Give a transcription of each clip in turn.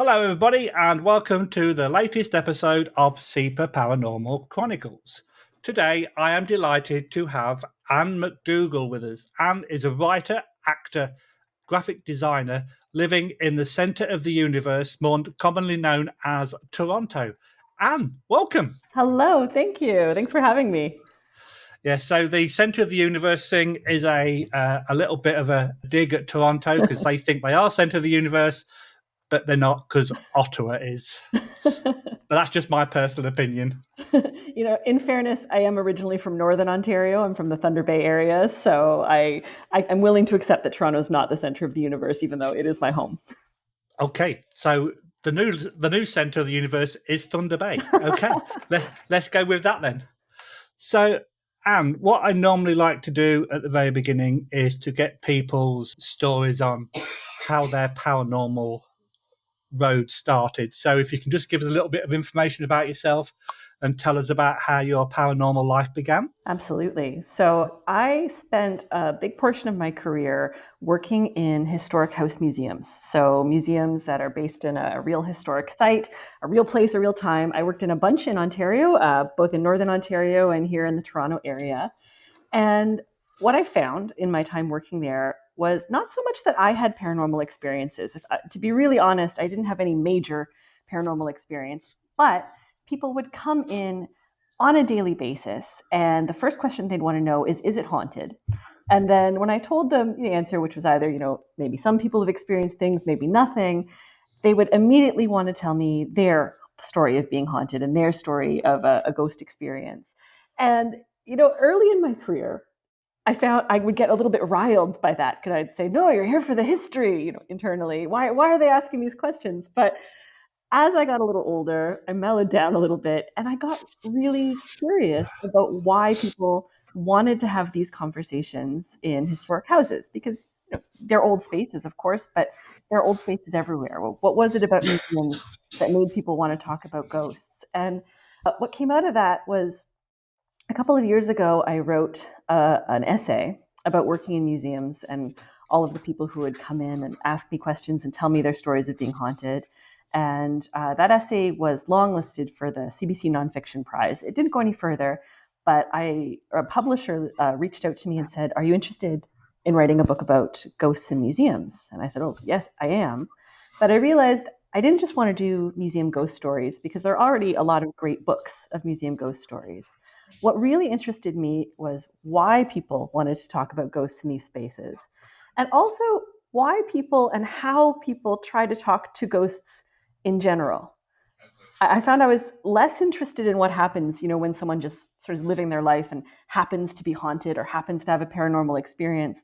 Hello, everybody, and welcome to the latest episode of Super Paranormal Chronicles. Today, I am delighted to have Ann McDougall with us. Ann is a writer, actor, graphic designer living in the centre of the universe, more commonly known as Toronto. Ann, welcome. Hello, thank you. Thanks for having me. Yeah, so the centre of the universe thing is a little bit of a dig at Toronto because they think they are centre of the universe, but they're not because Ottawa is. But that's just my personal opinion. In fairness, I am originally from Northern Ontario. I'm from the Thunder Bay area, so I'm willing to accept that Toronto is not the center of the universe, even though it is my home. Okay, so the new center of the universe is Thunder Bay. Okay, let's go with that then. So, Anne, what I normally like to do at the very beginning is to get people's stories on how their paranormal road started. So, if you can just give us a little bit of information about yourself and tell us about how your paranormal life began. Absolutely. So I spent a big portion of my career working in historic house museums. So museums that are based in a real historic site, a real place, a real time. I worked in a bunch in Ontario, both in Northern Ontario and here in the Toronto area. And what I found in my time working there was not so much that I had paranormal experiences. To be really honest, I didn't have any major paranormal experience, but people would come in on a daily basis, and the first question they'd want to know is it haunted? And then when I told them the answer, which was either, maybe some people have experienced things, maybe nothing, they would immediately want to tell me their story of being haunted and their story of a ghost experience. And early in my career, I found I would get a little bit riled by that because I'd say, "No, you're here for the history." Internally, why are they asking these questions? But as I got a little older, I mellowed down a little bit, and I got really curious about why people wanted to have these conversations in historic houses because they're old spaces, of course, but there are old spaces everywhere. Well, what was it about museums that made people want to talk about ghosts? And what came out of that was a couple of years ago, I wrote an essay about working in museums and all of the people who would come in and ask me questions and tell me their stories of being haunted. And that essay was longlisted for the CBC Nonfiction Prize. It didn't go any further, but a publisher reached out to me and said, "Are you interested in writing a book about ghosts in museums?" And I said, "Oh, yes, I am." But I realized I didn't just want to do museum ghost stories because there are already a lot of great books of museum ghost stories. What really interested me was why people wanted to talk about ghosts in these spaces, and also why people and how people try to talk to ghosts in general. I found I was less interested in what happens, when someone just sort of living their life and happens to be haunted or happens to have a paranormal experience,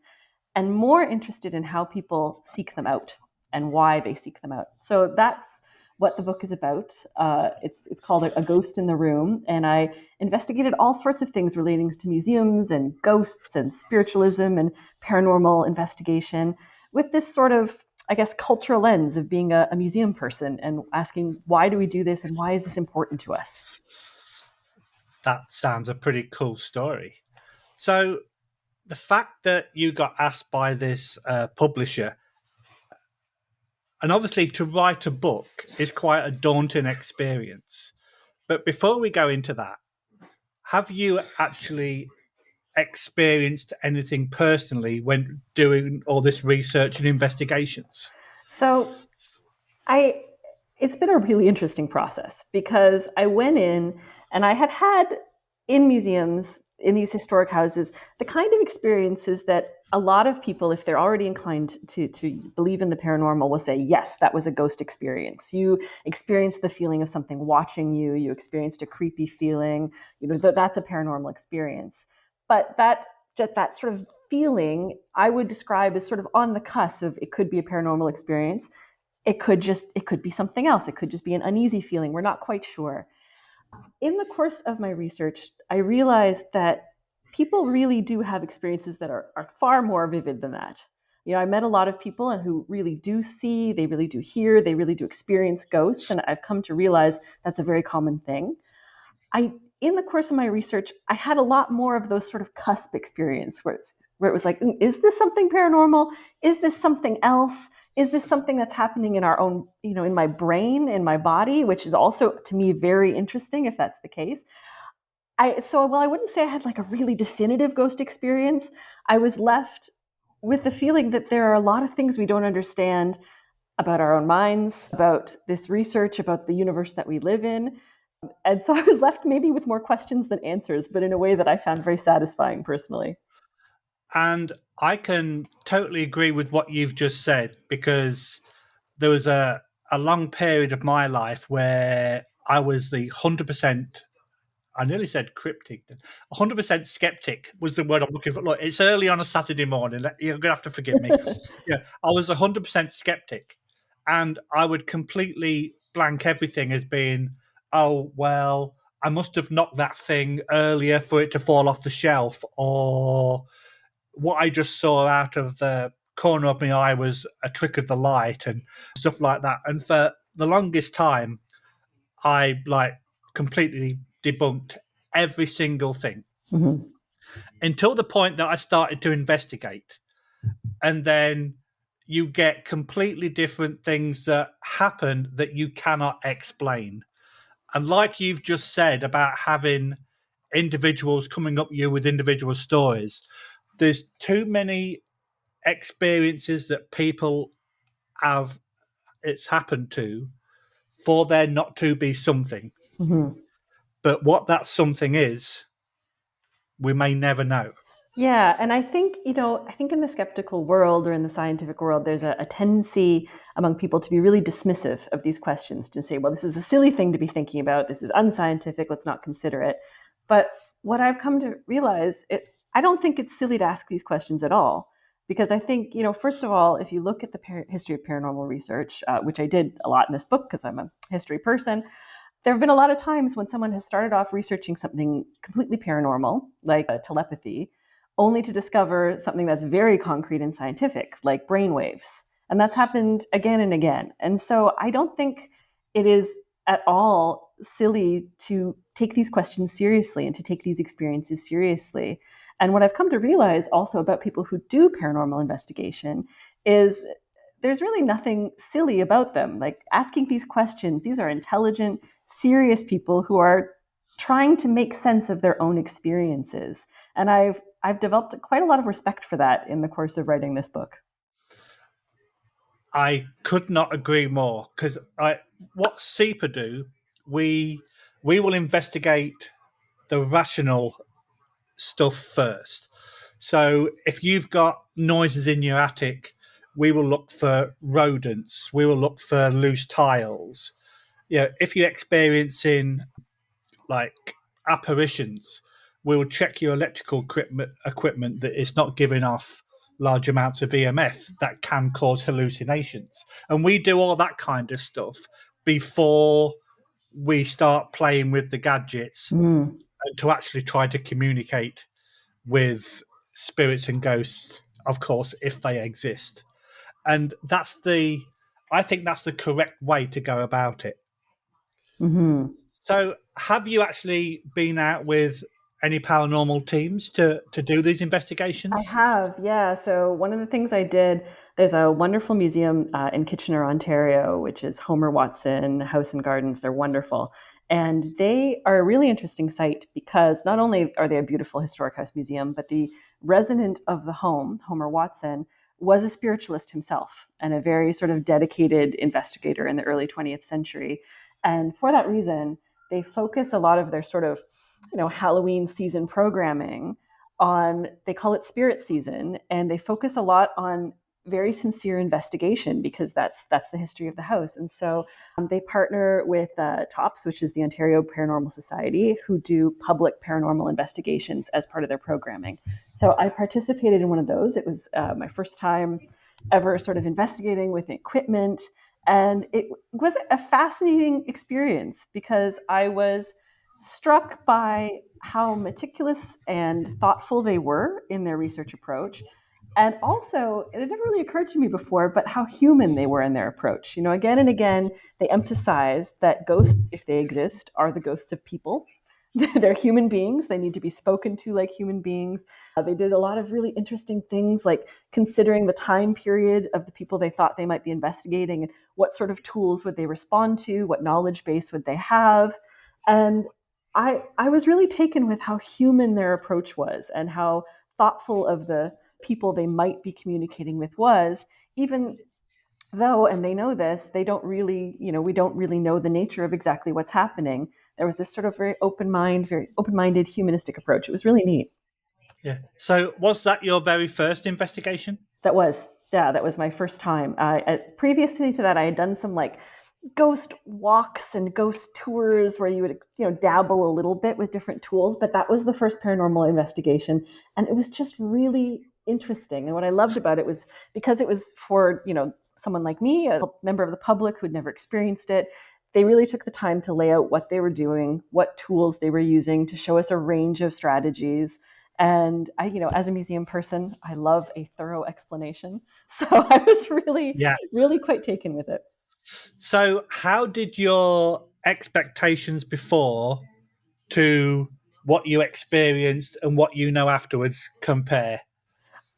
and more interested in how people seek them out and why they seek them out. So that's what the book is about. It's called A Ghost in the Room, and I investigated all sorts of things relating to museums and ghosts and spiritualism and paranormal investigation with this sort of, I guess, cultural lens of being a museum person and asking, why do we do this and why is this important to us? That sounds a pretty cool story. So the fact that you got asked by this publisher, and obviously to write a book is quite a daunting experience. But before we go into that, have you actually experienced anything personally when doing all this research and investigations? So I it's been a really interesting process because I went in and I had in museums, in these historic houses, the kind of experiences that a lot of people, if they're already inclined to believe in the paranormal, will say, yes, that was a ghost experience. You experienced the feeling of something watching you, you experienced a creepy feeling, that's a paranormal experience. But that sort of feeling I would describe as sort of on the cusp of it could be a paranormal experience. It could be something else. It could just be an uneasy feeling. We're not quite sure. In the course of my research, I realized that people really do have experiences that are far more vivid than that. I met a lot of people and who really do see, they really do hear, they really do experience ghosts, and I've come to realize that's a very common thing. In the course of my research, I had a lot more of those sort of cusp experience where it was like, is this something paranormal? Is this something else? is this something that's happening in our own, in my brain, in my body, which is also to me very interesting if that's the case. I wouldn't say I had like a really definitive ghost experience. I was left with the feeling that there are a lot of things we don't understand about our own minds, about this research, about the universe that we live in. And so I was left maybe with more questions than answers, but in a way that I found very satisfying personally. And I can totally agree with what you've just said, because there was a long period of my life where I was the 100%, I nearly said cryptic, 100% skeptic was the word I'm looking for. Look, it's early on a Saturday morning. You're going to have to forgive me. Yeah, I was 100% skeptic, and I would completely blank everything as being, oh, well, I must have knocked that thing earlier for it to fall off the shelf, or what I just saw out of the corner of my eye was a trick of the light and stuff like that. And for the longest time, I like completely debunked every single thing Mm-hmm. until the point that I started to investigate. And then you get completely different things that happen that you cannot explain. And like you've just said about having individuals coming up you with individual stories, there's too many experiences that people have it's happened to for there not to be something. Mm-hmm. But what that something is, we may never know. Yeah, and I think in the skeptical world or in the scientific world, there's a tendency among people to be really dismissive of these questions, to say, well, this is a silly thing to be thinking about. This is unscientific. Let's not consider it. But what I've come to realize, I don't think it's silly to ask these questions at all. Because I think, first of all, if you look at the history of paranormal research, which I did a lot in this book because I'm a history person, there have been a lot of times when someone has started off researching something completely paranormal, like telepathy, only to discover something that's very concrete and scientific, like brainwaves. And that's happened again and again. And so I don't think it is at all silly to take these questions seriously and to take these experiences seriously. And what I've come to realize also about people who do paranormal investigation is there's really nothing silly about them. Like asking these questions, these are intelligent, serious people who are trying to make sense of their own experiences. And I've developed quite a lot of respect for that in the course of writing this book. I could not agree more, because what SEPA do, we we will investigate the rational stuff first. So if you've got noises in your attic, we will look for rodents, we will look for loose tiles. Yeah, if you're experiencing like apparitions, we will check your electrical equipment that it's not giving off large amounts of EMF that can cause hallucinations. And we do all that kind of stuff before we start playing with the gadgets Mm. and to actually try to communicate with spirits and ghosts, of course, if they exist. And I think that's the correct way to go about it. Hmm. So, have you actually been out with any paranormal teams to do these I investigations? have, yeah. So one of the things I did, there's a wonderful museum in Kitchener, Ontario, which is Homer Watson House and Gardens. They're wonderful. And they are a really interesting site because not only are they a beautiful historic house museum, but the resident of the home, Homer Watson, was a spiritualist himself and a very sort of dedicated investigator in the early 20th century. And for that reason, they focus a lot of their sort of, Halloween season programming on, they call it spirit season, and they focus a lot on very sincere investigation because that's the history of the house. And so they partner with TOPS, which is the Ontario Paranormal Society, who do public paranormal investigations as part of their programming. So I participated in one of those. It was my first time ever sort of investigating with equipment, and it was a fascinating experience because I was struck by how meticulous and thoughtful they were in their research approach. And also, it had never really occurred to me before, but how human they were in their approach. Again and again, they emphasized that ghosts, if they exist, are the ghosts of people, They're human beings. They need to be spoken to like human beings. They did a lot of really interesting things, like considering the time period of the people they thought they might be investigating and what sort of tools would they respond to, what knowledge base would they have. And I was really taken with how human their approach was and how thoughtful of the people they might be communicating with was, even though, and they know this, they don't really, we don't really know the nature of exactly what's happening. There was this sort of very very open-minded, humanistic approach. It was really neat. Yeah. So was that your very first investigation? That was my first time. Previously to that, I had done some like ghost walks and ghost tours where you would dabble a little bit with different tools, but that was the first paranormal investigation, and it was just really interesting. And what I loved about it was because it was for someone like me, a member of the public who'd never experienced it. They really took the time to lay out what they were doing, what tools they were using, to show us a range of strategies. And I, as a museum person, I love a thorough explanation. So I was really, Yeah. really quite taken with it. So how did your expectations before to what you experienced and what you know afterwards compare?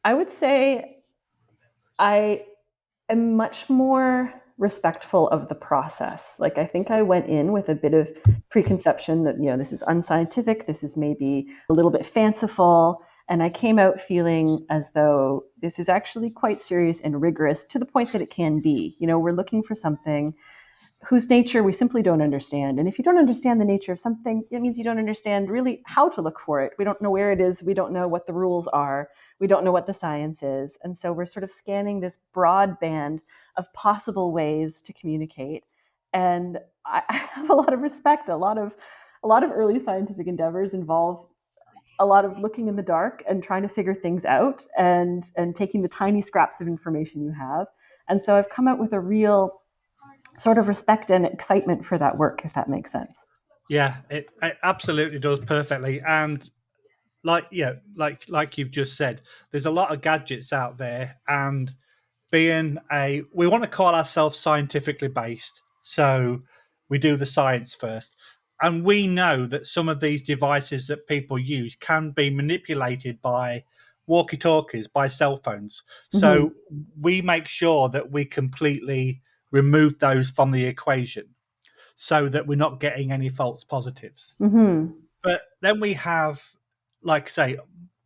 I would say I am much more respectful of the process. Like, I think I went in with a bit of preconception that, this is unscientific, this is maybe a little bit fanciful. And I came out feeling as though this is actually quite serious and rigorous to the point that it can be. We're looking for something whose nature we simply don't understand. And if you don't understand the nature of something, it means you don't understand really how to look for it. We don't know where it is. We don't know what the rules are. We don't know what the science is. And so we're sort of scanning this broad band of possible ways to communicate. And I have a lot of respect. A lot of early scientific endeavors involve a lot of looking in the dark and trying to figure things out, and taking the tiny scraps of information you have. And so I've come out with a real sort of respect and excitement for that work, if that makes sense. Yeah, it absolutely does perfectly. And like you've just said, there's a lot of gadgets out there, and we want to call ourselves scientifically based, so we do the science first. And we know that some of these devices that people use can be manipulated by walkie talkies, by cell phones. Mm-hmm. So we make sure that we completely remove those from the equation so that we're not getting any false positives. Mm-hmm. But then we have, like, say,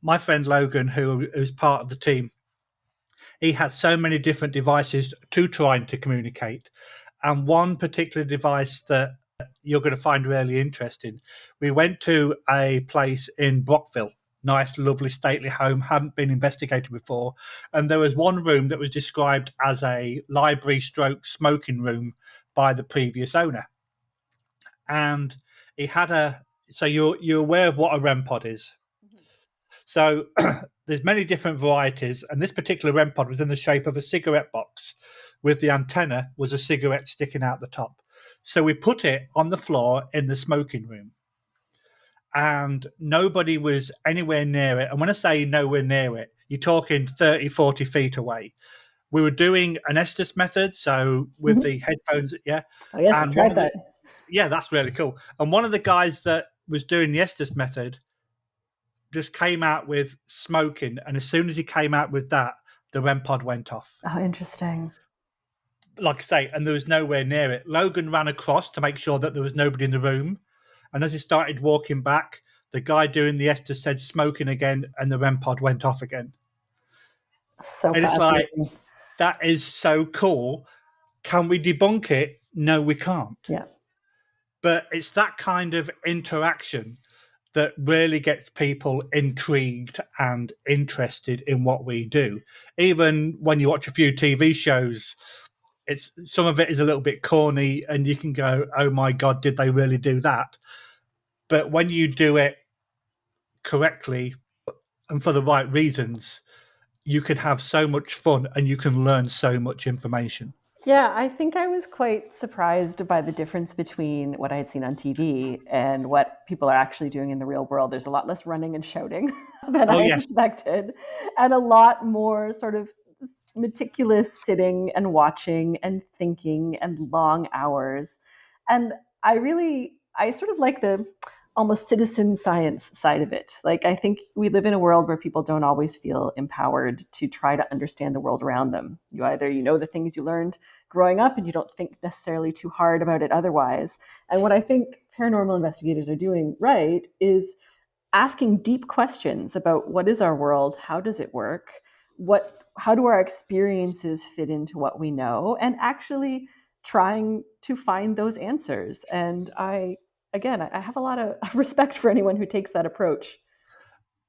my friend Logan, who's part of the team. He has so many different devices to trying to communicate. And one particular device that you're going to find really interesting. We went to a place in Brockville, nice, lovely, stately home, hadn't been investigated before. And there was one room that was described as a library stroke smoking room by the previous owner. And he had so you're aware of what a REM pod is. So there's many different varieties, and this particular REM pod was in the shape of a cigarette box, with the antenna was a cigarette sticking out the top. So we put it on the floor in the smoking room, and nobody was anywhere near it. And when I say nowhere near it, you're talking 30, 40 feet away. We were doing an Estes method, so with Mm-hmm. the headphones, yeah. Oh yes, I've And one tried of the that. yeah, that's really cool. And one of the guys that was doing the Estes method just came out with smoking, and as soon as he came out with that, the REM pod went off. Oh, interesting. Like I say, and there was nowhere near it. Logan ran across to make sure that there was nobody in the room, and as he started walking back, the guy doing the Estes said smoking again, and the REM pod went off again. So And it's like, fascinating. that is so cool. Can we debunk it? No, we can't. Yeah. But it's that kind of interaction that really gets people intrigued and interested in what we do. Even when you watch a few TV shows, it's some of it is a little bit corny, and you can go, "Oh my god, did they really do that?" But when you do it correctly and for the right reasons, you can have so much fun and you can learn so much information. Yeah, I think I was quite surprised by the difference between what I had seen on TV and what people are actually doing in the real world. There's a lot less running and shouting than Oh I yes, expected, and a lot more sort of meticulous sitting and watching and thinking and long hours. And I sort of like almost citizen science side of it. Like, I think we live in a world where people don't always feel empowered to try to understand the world around them. You know the things you learned growing up and you don't think necessarily too hard about it otherwise. And what I think paranormal investigators are doing right is asking deep questions about what is our world, how does it work, how do our experiences fit into what we know, and actually trying to find those answers. And I have a lot of respect for anyone who takes that approach.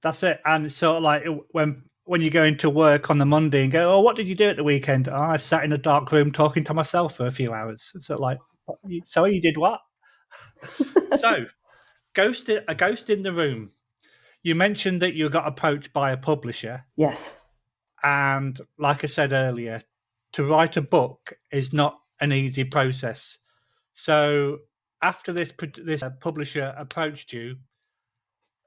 That's it. And sort of like when you go into work on the Monday and go, "Oh, what did you do at the weekend?" "Oh, I sat in a dark room talking to myself for a few hours." So like, sorry, you did what? So, a ghost in the room. You mentioned that you got approached by a publisher, Yes. and like I said earlier, to write a book is not an easy process. So, after this publisher approached you,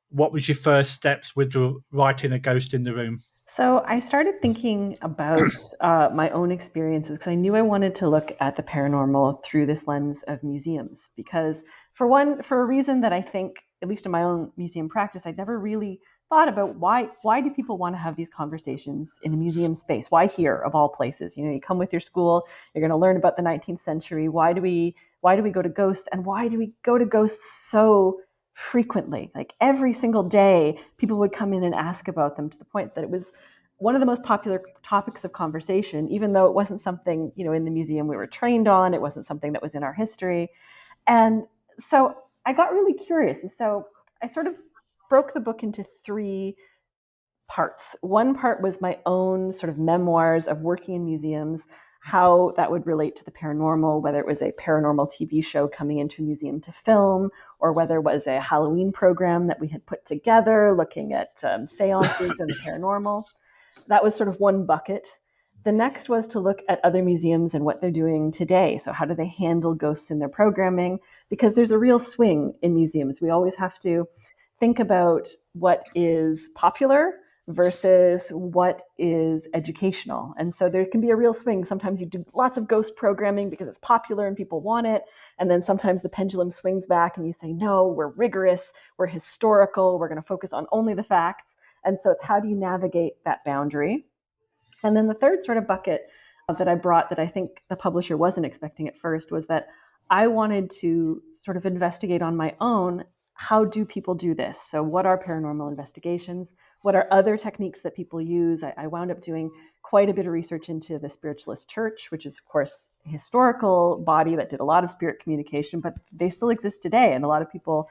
what was your first steps with writing a ghost in the room? So I started thinking about my own experiences because I knew I wanted to look at the paranormal through this lens of museums. Because for a reason that I think, at least in my own museum practice, I'd never really thought about why do people want to have these conversations in a museum space? Why here of all places? You come with your school, you're going to learn about the 19th century. Why do we go to ghosts, and why do we go to ghosts so frequently? Like every single day, people would come in and ask about them to the point that it was one of the most popular topics of conversation, even though it wasn't something, in the museum we were trained on. It wasn't something that was in our history. And so I got really curious. And so I sort of broke the book into three parts. One part was my own sort of memoirs of working in museums, how that would relate to the paranormal, whether it was a paranormal TV show coming into a museum to film, or whether it was a Halloween program that we had put together looking at seances and the paranormal. That was sort of one bucket. The next was to look at other museums and what they're doing today. So, how do they handle ghosts in their programming? Because there's a real swing in museums. We always have to think about what is popular versus what is educational. And so there can be a real swing. Sometimes you do lots of ghost programming because it's popular and people want it. And then sometimes the pendulum swings back and you say, no, we're rigorous, we're historical, we're going to focus on only the facts. And so it's how do you navigate that boundary? And then the third sort of bucket that I brought that I think the publisher wasn't expecting at first was that I wanted to sort of investigate on my own, how do people do this? So, what are paranormal investigations? What are other techniques that people use? I wound up doing quite a bit of research into the Spiritualist Church, which is, of course, a historical body that did a lot of spirit communication, but they still exist today. And a lot of people,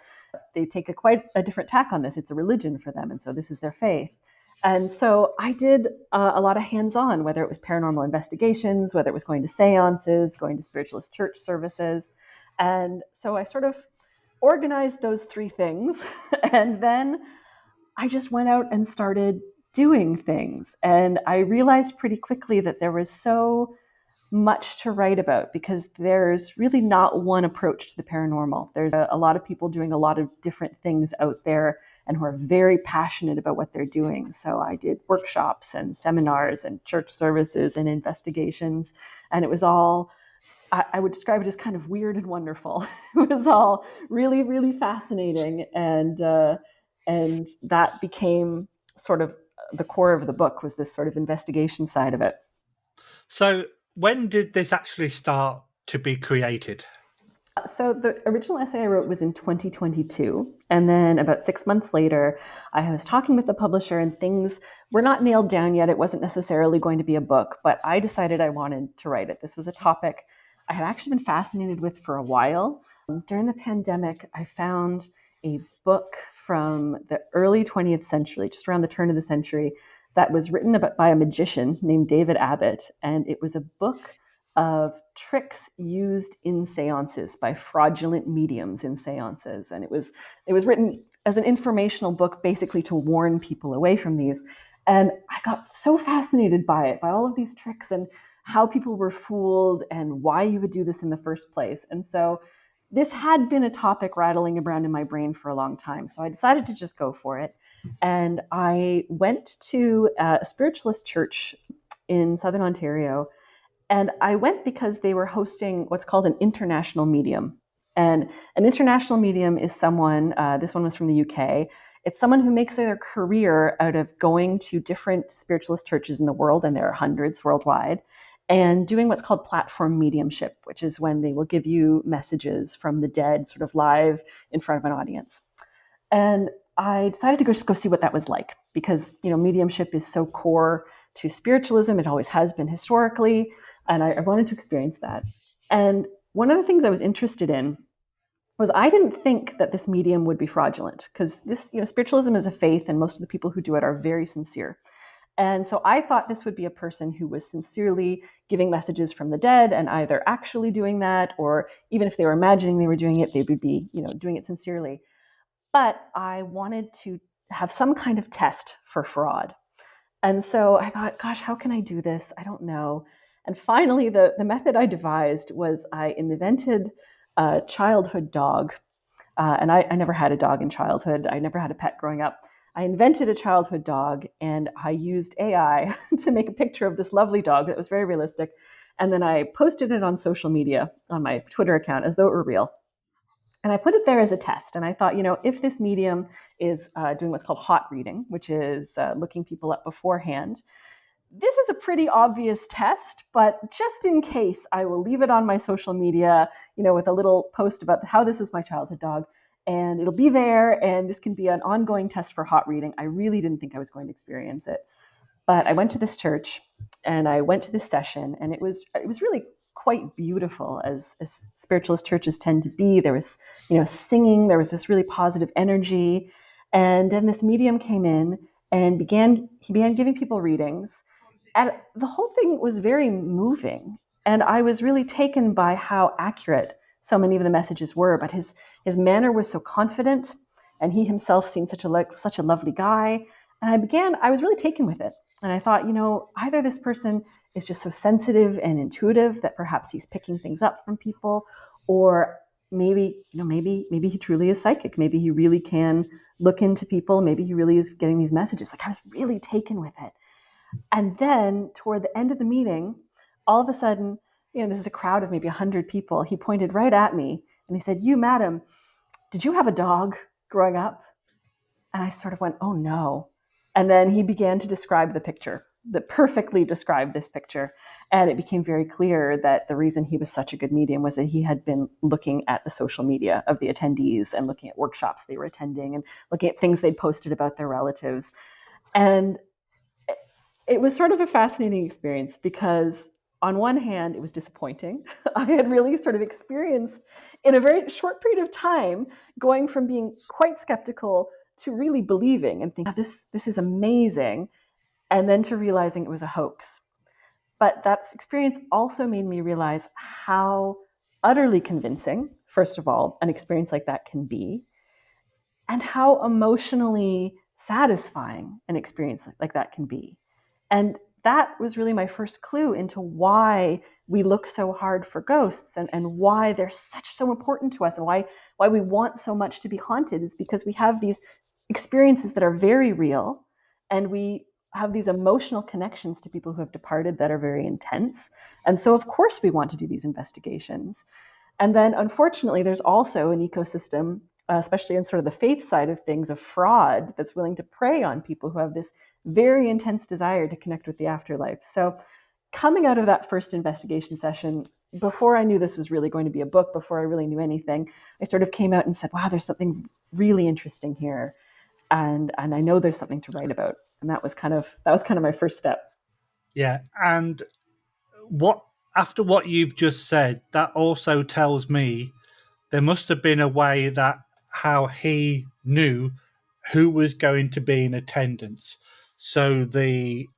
they take quite a different tack on this. It's a religion for them. And so this is their faith. And so I did a lot of hands-on, whether it was paranormal investigations, whether it was going to seances, going to spiritualist church services. And so I sort of organized those three things. And then I just went out and started doing things. And I realized pretty quickly that there was so much to write about because there's really not one approach to the paranormal. There's a lot of people doing a lot of different things out there and who are very passionate about what they're doing. So I did workshops and seminars and church services and investigations, and it was all, I would describe it as kind of weird and wonderful. It was all really, really fascinating, and that became sort of the core of the book, was this sort of investigation side of it. So, when did this actually start to be created? So the original essay I wrote was in 2022. And then about 6 months later, I was talking with the publisher and things were not nailed down yet. It wasn't necessarily going to be a book, but I decided I wanted to write it. This was a topic I had actually been fascinated with for a while. During the pandemic, I found a book from the early 20th century, just around the turn of the century, that was written by a magician named David Abbott. And it was a book of tricks used in seances by fraudulent mediums in seances. And it was written as an informational book, basically to warn people away from these. And I got so fascinated by it, by all of these tricks and how people were fooled and why you would do this in the first place. And so this had been a topic rattling around in my brain for a long time. So I decided to just go for it. And I went to a spiritualist church in Southern Ontario, and I went because they were hosting what's called an international medium. And an international medium is someone, this one was from the UK, it's someone who makes their career out of going to different spiritualist churches in the world, and there are hundreds worldwide, and doing what's called platform mediumship, which is when they will give you messages from the dead sort of live in front of an audience. And I decided to go see what that was like because, mediumship is so core to spiritualism. It always has been historically. And I wanted to experience that. And one of the things I was interested in was I didn't think that this medium would be fraudulent because this, spiritualism is a faith and most of the people who do it are very sincere. And so I thought this would be a person who was sincerely giving messages from the dead and either actually doing that, or even if they were imagining they were doing it, they would be, doing it sincerely. But I wanted to have some kind of test for fraud. And so I thought, gosh, how can I do this? I don't know. And finally, the method I devised was I invented a childhood dog. And I never had a dog in childhood. I never had a pet growing up. I invented a childhood dog and I used AI to make a picture of this lovely dog that was very realistic. And then I posted it on social media on my Twitter account as though it were real. And I put it there as a test. And I thought, if this medium is doing what's called hot reading, which is looking people up beforehand, this is a pretty obvious test, but just in case, I will leave it on my social media, with a little post about how this is my childhood dog. And it'll be there, and this can be an ongoing test for hot reading. I really didn't think I was going to experience it. But I went to this church and I went to this session, and it was really quite beautiful as spiritualist churches tend to be. There was, singing, there was this really positive energy. And then this medium came in and he began giving people readings. And the whole thing was very moving. And I was really taken by how accurate so many of the messages were. But his manner was so confident, and he himself seemed such a lovely guy. And I was really taken with it. And I thought, either this person is just so sensitive and intuitive that perhaps he's picking things up from people, or maybe he truly is psychic. Maybe he really can look into people. Maybe he really is getting these messages. Like, I was really taken with it. And then toward the end of the meeting, all of a sudden, this is a crowd of maybe 100 people. He pointed right at me and he said, "You, madam, did you have a dog growing up?" And I sort of went, "Oh no." And then he began to describe the picture, that perfectly described this picture. And it became very clear that the reason he was such a good medium was that he had been looking at the social media of the attendees and looking at workshops they were attending and looking at things they'd posted about their relatives. And it was sort of a fascinating experience because on one hand, it was disappointing. I had really sort of experienced in a very short period of time going from being quite skeptical to really believing and thinking, this is amazing, and then to realizing it was a hoax. But that experience also made me realize how utterly convincing, first of all, an experience like that can be, and how emotionally satisfying an experience like that can be. And that was really my first clue into why we look so hard for ghosts, and why they're so important to us, and why we want so much to be haunted is because we have these experiences that are very real, and we have these emotional connections to people who have departed that are very intense. And so of course we want to do these investigations. And then, unfortunately, there's also an ecosystem, especially in sort of the faith side of things, of fraud that's willing to prey on people who have this very intense desire to connect with the afterlife. So, coming out of that first investigation session, before I knew this was really going to be a book, before I really knew anything, I sort of came out and said, "Wow, there's something really interesting here, and I know there's something to write about." And that was kind of my first step. Yeah, and what after what you've just said, that also tells me there must have been a way that how he knew who was going to be in attendance. So the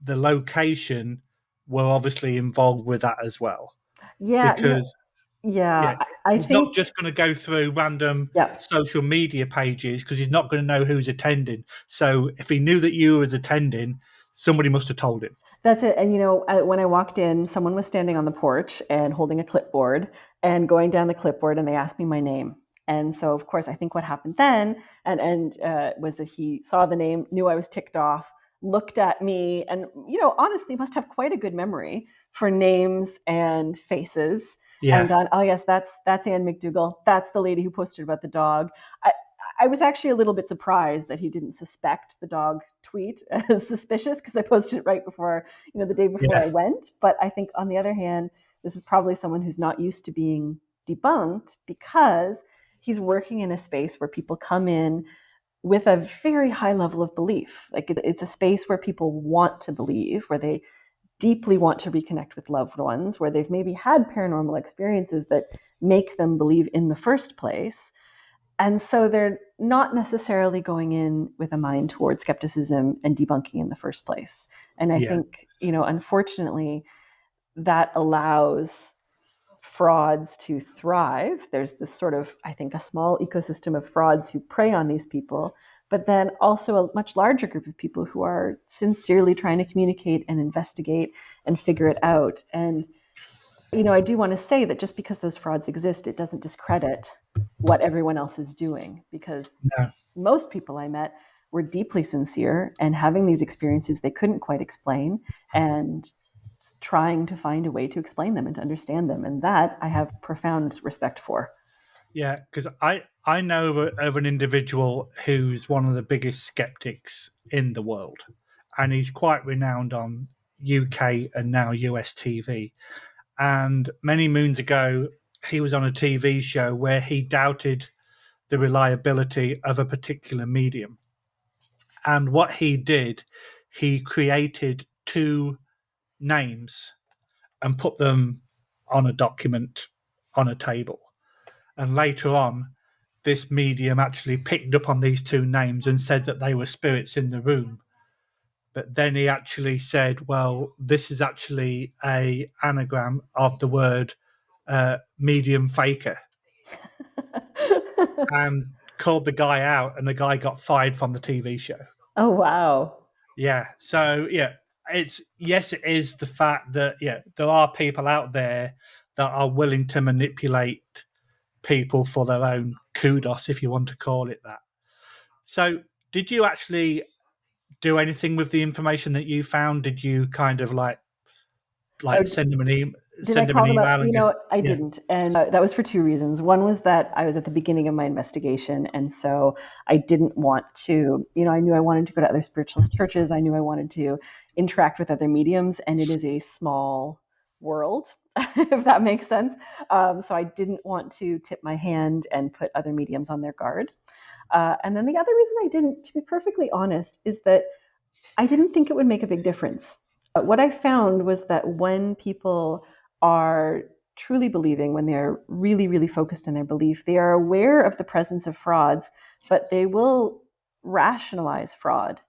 location were obviously involved with that as well. Yeah, Because yeah, yeah, I he's not think, just going to go through random yeah. social media pages because he's not going to know who's attending. So if he knew that you was attending, somebody must have told him. That's it. And when I walked in, someone was standing on the porch and holding a clipboard and going down the clipboard, and they asked me my name. And so, of course, I think what happened then was that he saw the name, knew I was ticked off, looked at me, and honestly, must have quite a good memory for names and faces. and Yeah. gone, oh yes, that's Ann McDougall. That's the lady who posted about the dog. I, I was actually a little bit surprised that he didn't suspect the dog tweet as suspicious because I posted it right before, the day before I Yeah. went. But I think on the other hand, this is probably someone who's not used to being debunked because he's working in a space where people come in with a very high level of belief. Like it's a space where people want to believe, where they deeply want to reconnect with loved ones, where they've maybe had paranormal experiences that make them believe in the first place. And so they're not necessarily going in with a mind towards skepticism and debunking in the first place. And I Yeah. think, unfortunately, that allows frauds to thrive. There's this sort of, I think, a small ecosystem of frauds who prey on these people, but then also a much larger group of people who are sincerely trying to communicate and investigate and figure it out. And, I do want to say that just because those frauds exist, it doesn't discredit what everyone else is doing because No. most people I met were deeply sincere and having these experiences they couldn't quite explain and trying to find a way to explain them and to understand them. And that I have profound respect for. Yeah, because I know of an individual who's one of the biggest skeptics in the world, and he's quite renowned on UK and now US TV. And many moons ago, he was on a TV show where he doubted the reliability of a particular medium. And what he did, he created two names and put them on a document on a table. And later on, this medium actually picked up on these two names and said that they were spirits in the room. But then he actually said, well, this is actually a anagram of the word medium faker, and called the guy out, and the guy got fired from the TV show. Oh, wow. Yeah. So yeah, it's yes, it is the fact that there are people out there that are willing to manipulate people for their own kudos, if you want to call it that. So, did you actually do anything with the information that you found? Did you kind of Oh, send them did I send them an call them up? email and just I yeah, didn't. And that was for two reasons. One was that I was at the beginning of my investigation. And so I didn't want to, I knew I wanted to go to other spiritualist churches. I knew I wanted to interact with other mediums. And it is a small world, if that makes sense. So I didn't want to tip my hand and put other mediums on their guard. And then the other reason I didn't, to be perfectly honest, is that I didn't think it would make a big difference. But what I found was that when people are truly believing, when they're really, really focused in their belief, they are aware of the presence of frauds, but they will rationalize fraud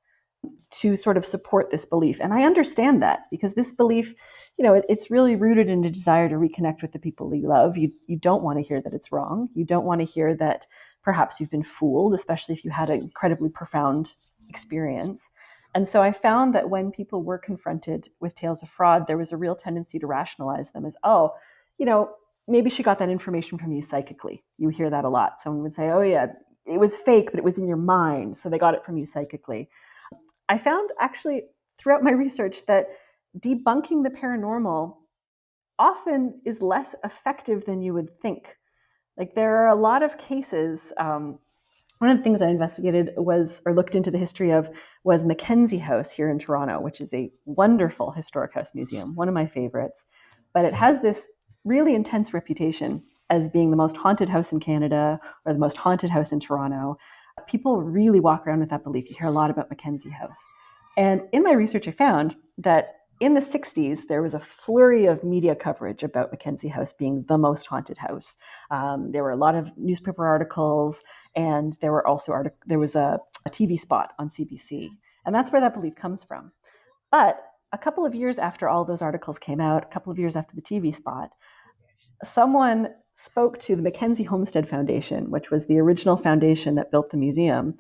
to sort of support this belief. And I understand that because this belief, it's really rooted in a desire to reconnect with the people you love. You don't want to hear that it's wrong. You don't want to hear that perhaps you've been fooled, especially if you had an incredibly profound experience. And so I found that when people were confronted with tales of fraud, there was a real tendency to rationalize them as, oh, you know, maybe she got that information from you psychically. You hear that a lot. Someone would say, oh, yeah, it was fake, but it was in your mind. So they got it from you psychically. I found actually throughout my research that debunking the paranormal often is less effective than you would think. Like there are a lot of cases. One of the things I investigated was, or looked into the history of, was Mackenzie House here in Toronto, which is a wonderful historic house museum, one of my favorites. But it has this really intense reputation as being the most haunted house in Canada or the most haunted house in Toronto. People really walk around with that belief. You hear a lot about Mackenzie House. And in my research, I found that in the 60s, there was a flurry of media coverage about Mackenzie House being the most haunted house. There were a lot of newspaper articles, and there were also there was a TV spot on CBC, and that's where that belief comes from. But a couple of years after all those articles came out, a couple of years after the TV spot, someone spoke to the Mackenzie Homestead Foundation, which was the original foundation that built the museum,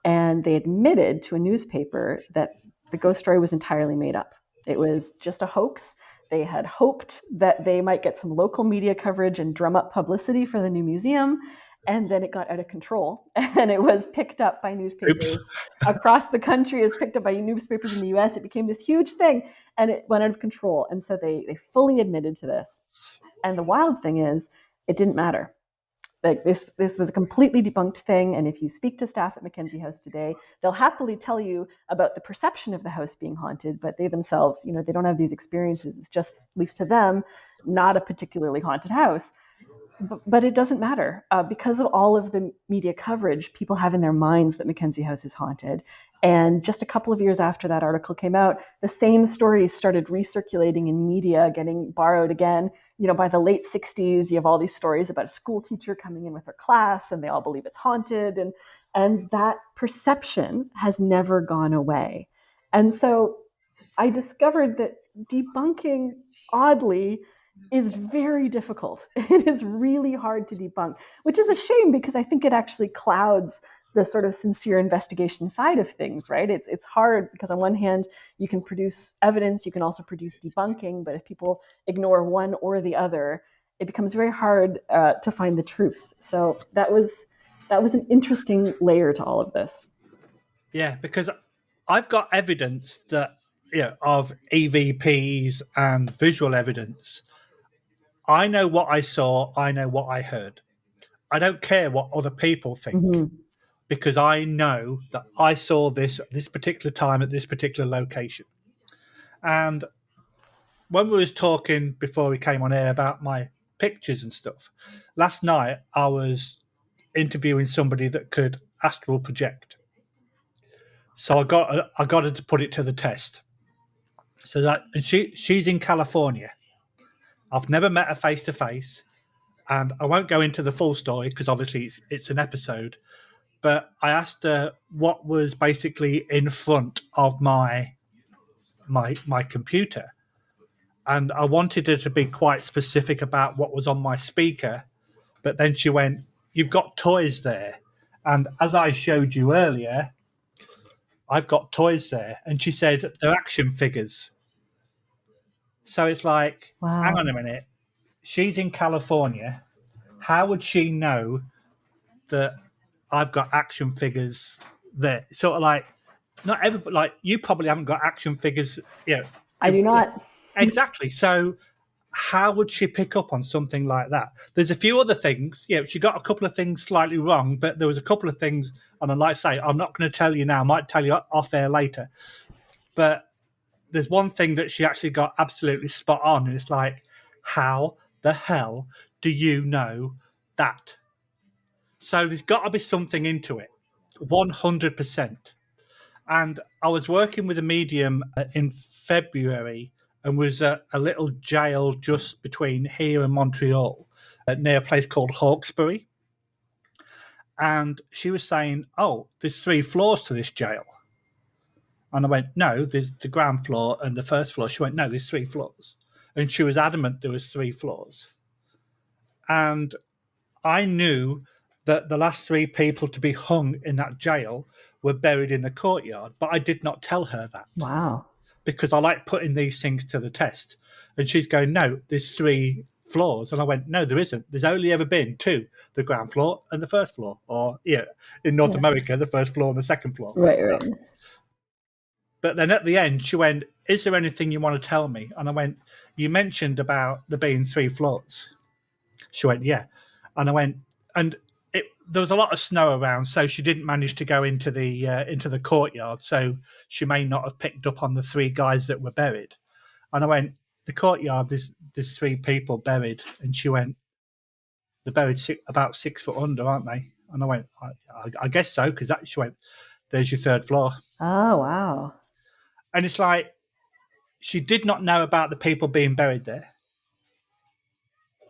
and they admitted to a newspaper that the ghost story was entirely made up. It was just a hoax. They had hoped that they might get some local media coverage and drum up publicity for the new museum. And then it got out of control, and it was picked up by Oops. newspapers across the country. It was picked up by newspapers in the US. It became this huge thing, and it went out of control. And so they fully admitted to this. And the wild thing is, it didn't matter. Like this was a completely debunked thing. And if you speak to staff at Mackenzie House today, they'll happily tell you about the perception of the house being haunted, but they themselves, they don't have these experiences. It's just, at least to them, not a particularly haunted house. But it doesn't matter because of all of the media coverage. People have in their minds that Mackenzie House is haunted. And just a couple of years after that article came out, the same stories started recirculating in media, getting borrowed again. By the late 60s, you have all these stories about a school teacher coming in with her class, and they all believe it's haunted. And that perception has never gone away. And so I discovered that debunking, oddly, is very difficult. It is really hard to debunk, which is a shame because I think it actually clouds the sort of sincere investigation side of things, right? It's hard because on one hand, you can produce evidence, you can also produce debunking, but if people ignore one or the other, it becomes very hard to find the truth. So that was an interesting layer to all of this. Yeah, because I've got evidence that of EVPs and visual evidence. I know what I saw. I know what I heard. I don't care what other people think Mm-hmm. because I know that I saw this at this particular time at this particular location. And when we was talking before we came on air about my pictures and stuff, last night I was interviewing somebody that could astral project. So I got her to put it to the test. So that and she's in California. I've never met her face to face, and I won't go into the full story because obviously it's an episode. But I asked her what was basically in front of my computer, and I wanted her to be quite specific about what was on my speaker. But then she went, "You've got toys there," and as I showed you earlier, I've got toys there, and she said they're action figures. So it's like, hang Wow. on a minute, she's in California. How would she know that I've got action figures there? Sort of like, not everybody, like you probably haven't got action figures, I do not. exactly. So how would she pick up on something like that? There's a few other things. She got a couple of things slightly wrong, but there was a couple of things, and I'd like to say, I'm not going to tell you now. I might tell you off air later. But there's one thing that she actually got absolutely spot on, and it's like, how the hell do you know that? So there's got to be something into it, 100%. And I was working with a medium in February and was at a little jail just between here and Montreal, near a place called Hawkesbury. And she was saying, "Oh, there's 3 floors to this jail." And I went, "No, there's the ground floor and the first floor." She went, "No, there's 3 floors." And she was adamant there was 3 floors. And I knew that the last 3 people to be hung in that jail were buried in the courtyard, but I did not tell her that Wow. because I like putting these things to the test. And she's going, "No, there's 3 floors." And I went, "No, there isn't. There's only ever been 2, the ground floor and the first floor." Or, in North Yeah. America, the first floor and the second floor. Right. But then at the end, she went, "Is there anything you want to tell me?" And I went, "You mentioned about there being 3 floors." She went, "Yeah." And I went, and there was a lot of snow around, so she didn't manage to go into the courtyard. So she may not have picked up on the 3 guys that were buried. And I went, "The courtyard, there's 3 people buried." And she went, "They're buried about 6 foot under, aren't they?" And I went, I guess so, because she went, "There's your 3rd floor." Oh, wow. And it's like, she did not know about the people being buried there.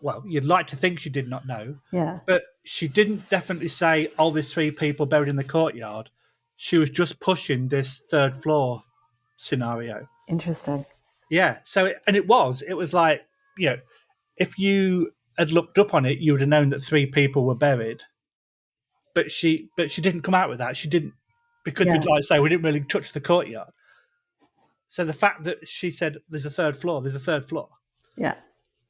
Well, you'd like to think she did not know, Yeah. but she didn't definitely say, "Oh, there's 3 people buried in the courtyard." She was just pushing this 3rd floor scenario. Interesting. Yeah. So, and it was like, if you had looked up on it, you would have known that 3 people were buried. But she didn't come out with that. She didn't, because Yeah. we'd like to say we didn't really touch the courtyard. So the fact that she said there's a 3rd floor, Yeah.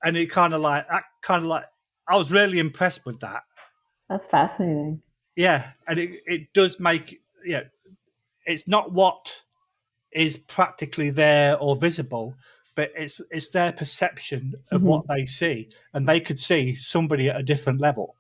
and it kind of like I was really impressed with that. That's fascinating. Yeah, and it does make, it's not what is practically there or visible, but it's their perception of Hmm. what they see, and they could see somebody at a different level,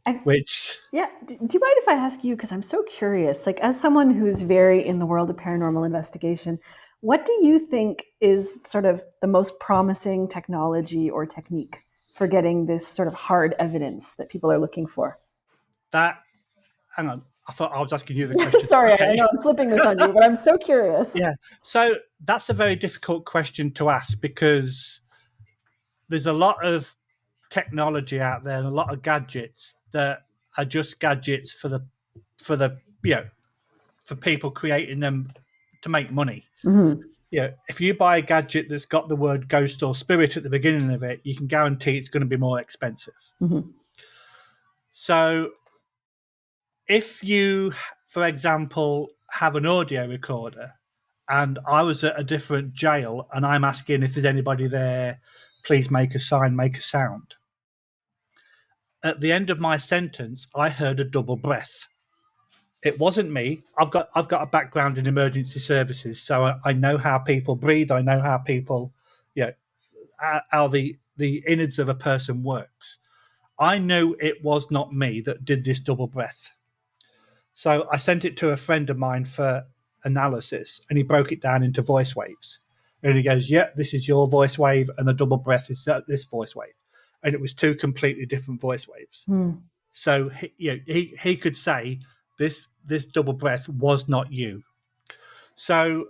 I, which yeah. Do you mind if I ask you? Because I'm so curious. Like, as someone who's very in the world of paranormal investigation, what do you think is sort of the most promising technology or technique for getting this sort of hard evidence that people are looking for? that. Hang on, I thought I was asking you the question. Sorry, Okay, I know I'm flipping this on you, but I'm so curious. yeah. So that's a very difficult question to ask because there's a lot of technology out there and a lot of gadgets that are just gadgets for the for people creating them to make money. Hmm. If you buy a gadget that's got the word ghost or spirit at the beginning of it, you can guarantee it's going to be more expensive. Hmm. So if you, for example, have an audio recorder and I was at a different jail and I'm asking if there's anybody there, please make a sign, make a sound. At the end of my sentence, I heard a double breath. It wasn't me. I've got a background in emergency services, so I know how people breathe. I know how people, yeah, how the innards of a person works. I knew it was not me that did this double breath. So I sent it to a friend of mine for analysis, and he broke it down into voice waves. And he goes, "Yeah, this is your voice wave, and the double breath is this voice wave." And it was two completely different voice waves. Mm. So he could say this double breath was not you. So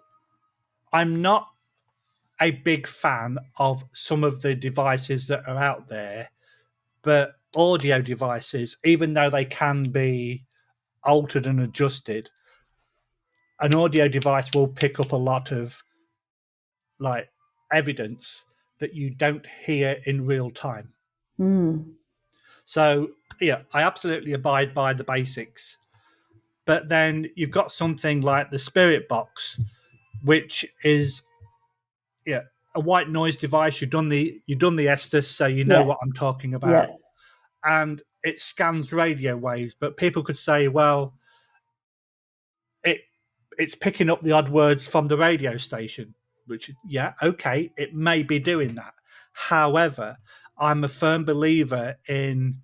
I'm not a big fan of some of the devices that are out there, but audio devices, even though they can be altered and adjusted, an audio device will pick up a lot of like evidence that you don't hear in real time. Mm. So yeah, I absolutely abide by the basics. But then you've got something like the spirit box, which is yeah a white noise device. You've done the Estes, so you know Yeah, what I'm talking yeah, about, and it scans radio waves. But people could say, well, it it's picking up the odd words from the radio station, which yeah, okay, it may be doing that. However, I'm a firm believer in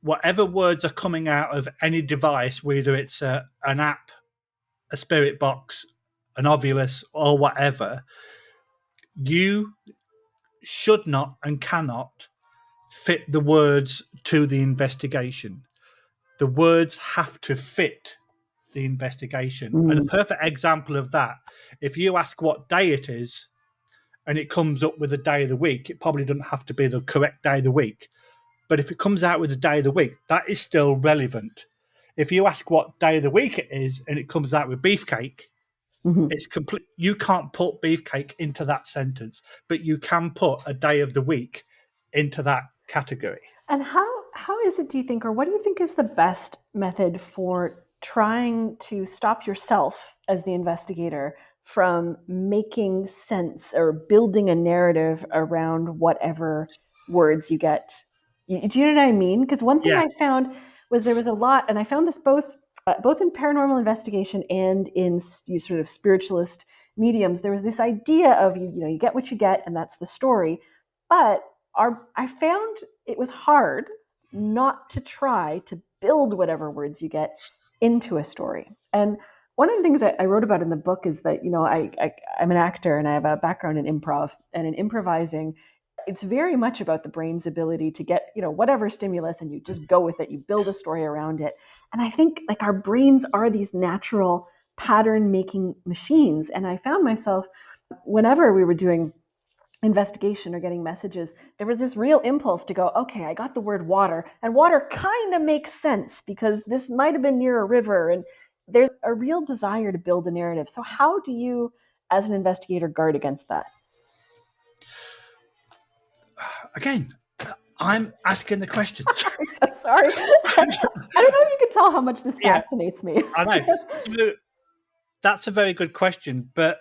whatever words are coming out of any device, whether it's an app, a spirit box, an ovulus, or whatever, you should not and cannot fit the words to the investigation. The words have to fit the investigation. And a mm, perfect example of that, if you ask what day it is and it comes up with a day of the week, it probably doesn't have to be the correct day of the week. But if it comes out with a day of the week, that is still relevant. If you ask what day of the week it is and it comes out with beefcake, hmm. it's complete. You can't put beefcake into that sentence, but you can put a day of the week into that category. And how is it, do you think, or what do you think is the best method for trying to stop yourself as the investigator from making sense or building a narrative around whatever words you get? Do you know what I mean? Because one thing Yeah, I found was there was a lot, and I found this both in paranormal investigation and in sort of spiritualist mediums. There was this idea of you get what you get, and that's the story. But I found it was hard not to try to build whatever words you get into a story. And one of the things I wrote about in the book is that I'm an actor and I have a background in improv, and in improvising, it's very much about the brain's ability to get whatever stimulus and you just go with it. You build a story around it, and I think like our brains are these natural pattern making machines. And I found myself whenever we were doing investigation or getting messages, there was this real impulse to go, okay, I got the word water, and water kind of makes sense because this might have been near a river, and there's a real desire to build a narrative. So, how do you, as an investigator, guard against that? again, I'm asking the questions. Sorry. I don't know if you can tell how much this Yeah, fascinates me. I know. So that's a very good question. But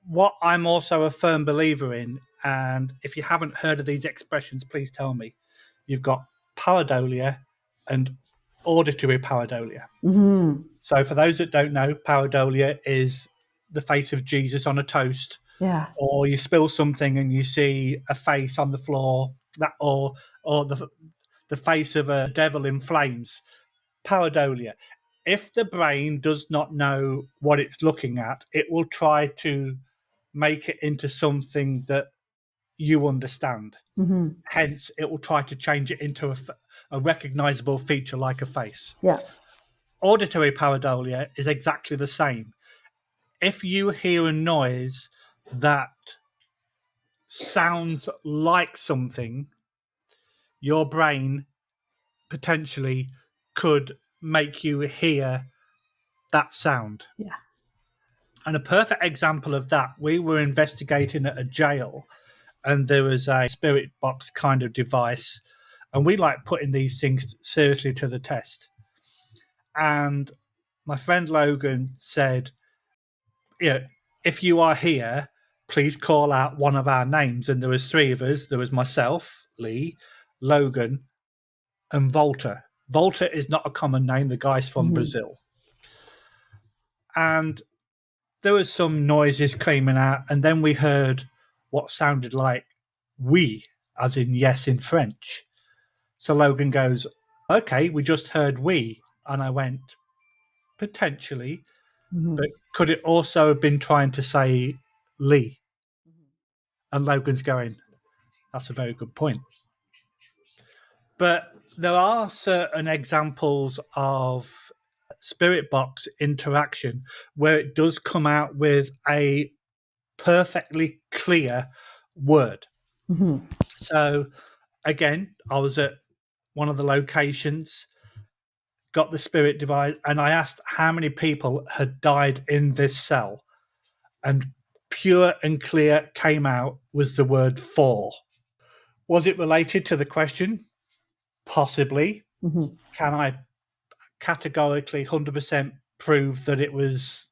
what I'm also a firm believer in, and if you haven't heard of these expressions, please tell me. You've got pareidolia and auditory pareidolia. Mm-hmm. So for those that don't know, pareidolia is the face of Jesus on a toast, Yeah. or you spill something and you see a face on the floor, that or the face of a devil in flames. Pareidolia. If the brain does not know what it's looking at, it will try to make it into something that you understand. Mm-hmm. Hence, it will try to change it into a recognizable feature like a face. Yeah. Auditory pareidolia is exactly the same. If you hear a noise that sounds like something, your brain potentially could make you hear that sound. Yeah. And a perfect example of that, we were investigating at a jail and there was a spirit box kind of device. And we like putting these things seriously to the test. And my friend Logan said, yeah, if you are here, please call out one of our names. And there was three of us. There was myself, Lee, Logan, and Volta. Volta is not a common name. The guy's from Mm-hmm. Brazil. And there was some noises coming out, and then we heard what sounded like "oui," as in yes in French. So Logan goes, "Okay, we just heard "oui," and I went, "Potentially, Mm-hmm. but could it also have been trying to say Lee?" And Logan's going, "That's a very good point." But there are certain examples of spirit box interaction where it does come out with a perfectly clear word. Mm-hmm. So again, I was at one of the locations, got the spirit device, and I asked how many people had died in this cell. And pure and clear came out was the word "four." Was it related to the question? Possibly. Mm-hmm. Can I categorically 100% prove that it was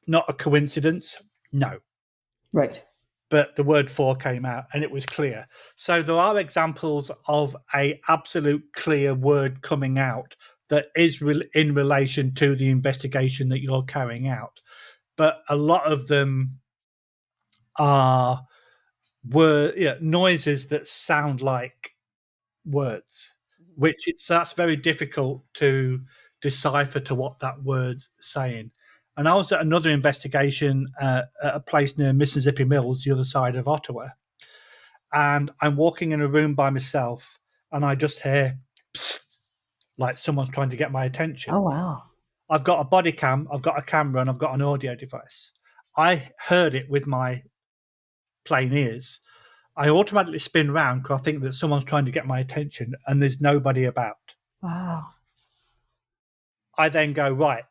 not a coincidence? No. Right. But the word "four" came out and it was clear. So there are examples of a absolute clear word coming out that is in relation to the investigation that you're carrying out. But a lot of them are noises that sound like words, which that's very difficult to decipher to what that word's saying. And I was at another investigation at a place near Mississippi Mills, the other side of Ottawa, and I'm walking in a room by myself, and I just hear psst, like someone's trying to get my attention. Oh, wow. I've got a body cam, I've got a camera, and I've got an audio device. I heard it with my plain ears. I automatically spin round because I think that someone's trying to get my attention, and there's nobody about. Wow. I then go, right,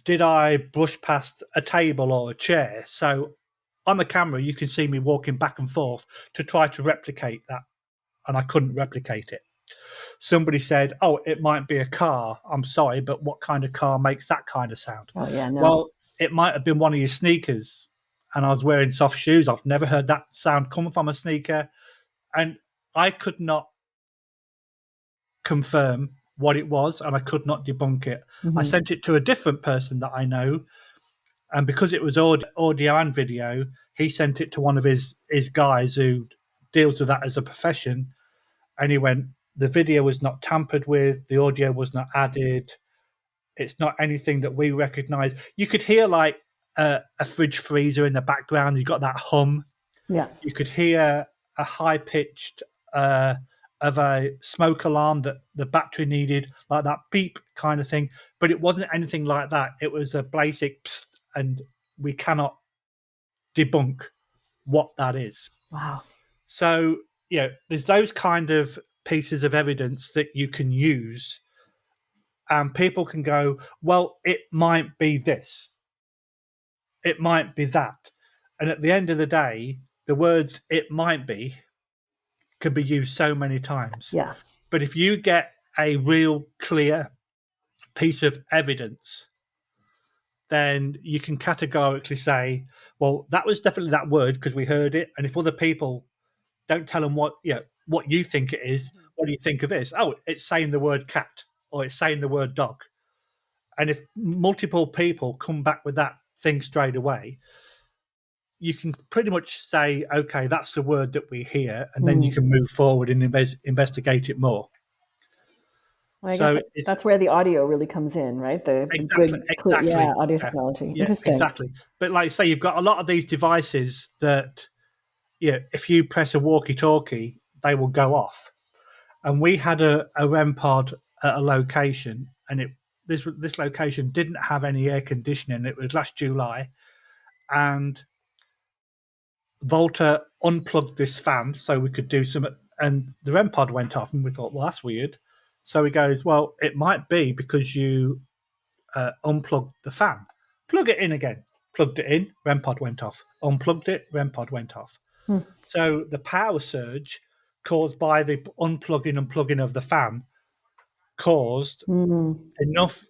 did I brush past a table or a chair? So on the camera, you can see me walking back and forth to try to replicate that, and I couldn't replicate it. Somebody said, "Oh, it might be a car." I'm sorry, but what kind of car makes that kind of sound? Oh, yeah, no. Well, it might have been one of your sneakers, and I was wearing soft shoes. I've never heard that sound come from a sneaker, and I could not confirm what it was, and I could not debunk it. Mm-hmm. I sent it to a different person that I know, and because it was audio and video, he sent it to one of his guys who deals with that as a profession, and he went, the video was not tampered with, the audio was not added, it's not anything that we recognize. You could hear like a fridge freezer in the background, you got that hum. Yeah. You could hear a high pitched of a smoke alarm that the battery needed, like that beep kind of thing, but it wasn't anything like that. It was a basic psst, and we cannot debunk what that is. Wow. So, there's those kind of pieces of evidence that you can use, and people can go, well, it might be this, it might be that. And at the end of the day, the words "it might be" can be used so many times. Yeah. But if you get a real clear piece of evidence, then you can categorically say, well, that was definitely that word because we heard it. And if other people don't tell them what, what you think it is. What do you think of this? Oh, it's saying the word cat, or it's saying the word dog. And if multiple people come back with that thing straight away, you can pretty much say, okay, that's the word that we hear, and then you can move forward and investigate it more. Well, I guess So it's that's where the audio really comes in, right? The exactly, good, exactly, audio technology. yeah, Interesting. exactly. But like I say, you've got a lot of these devices that, yeah, if you press a walkie-talkie, they will go off. And we had a REM pod at a location, and this location didn't have any air conditioning. It was last July, and Volta unplugged this fan so we could do some, and the REM pod went off, and we thought, well, that's weird. So he goes, well, it might be because you unplugged the fan. Plug it in again. Plugged it in, REM pod went off. Unplugged it, REM pod went off. So the power surge caused by the unplugging and plugging of the fan caused enough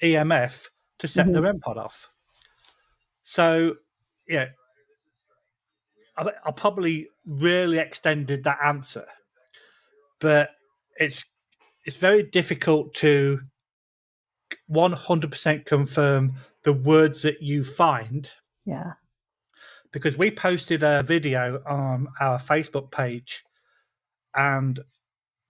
EMF to set the REM pod off. So, yeah, I probably really extended that answer, but it's very difficult to 100% confirm the words that you find. Yeah. Because we posted a video on our Facebook page, and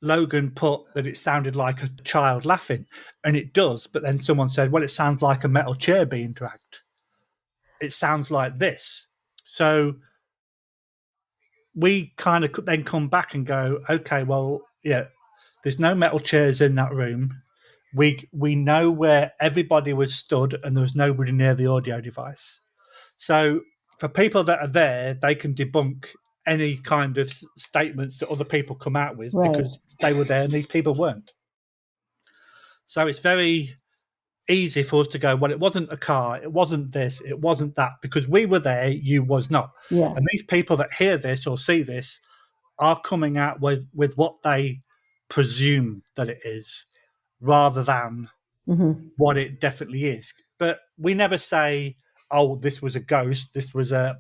Logan put that it sounded like a child laughing, and it does. But then someone said, well, it sounds like a metal chair being dragged. It sounds like this. So we kind of then come back and go, okay, well, yeah, there's no metal chairs in that room. We know where everybody was stood, and there was nobody near the audio device. So for people that are there, they can debunk any kind of statements that other people come out with, Right. because they were there and these people weren't. So it's very easy for us to go, well, it wasn't a car, it wasn't this, it wasn't that, because we were there, you was not. Yeah. And these people that hear this or see this are coming out with what they presume that it is, rather than what it definitely is. But we never say, oh, this was a ghost, this was a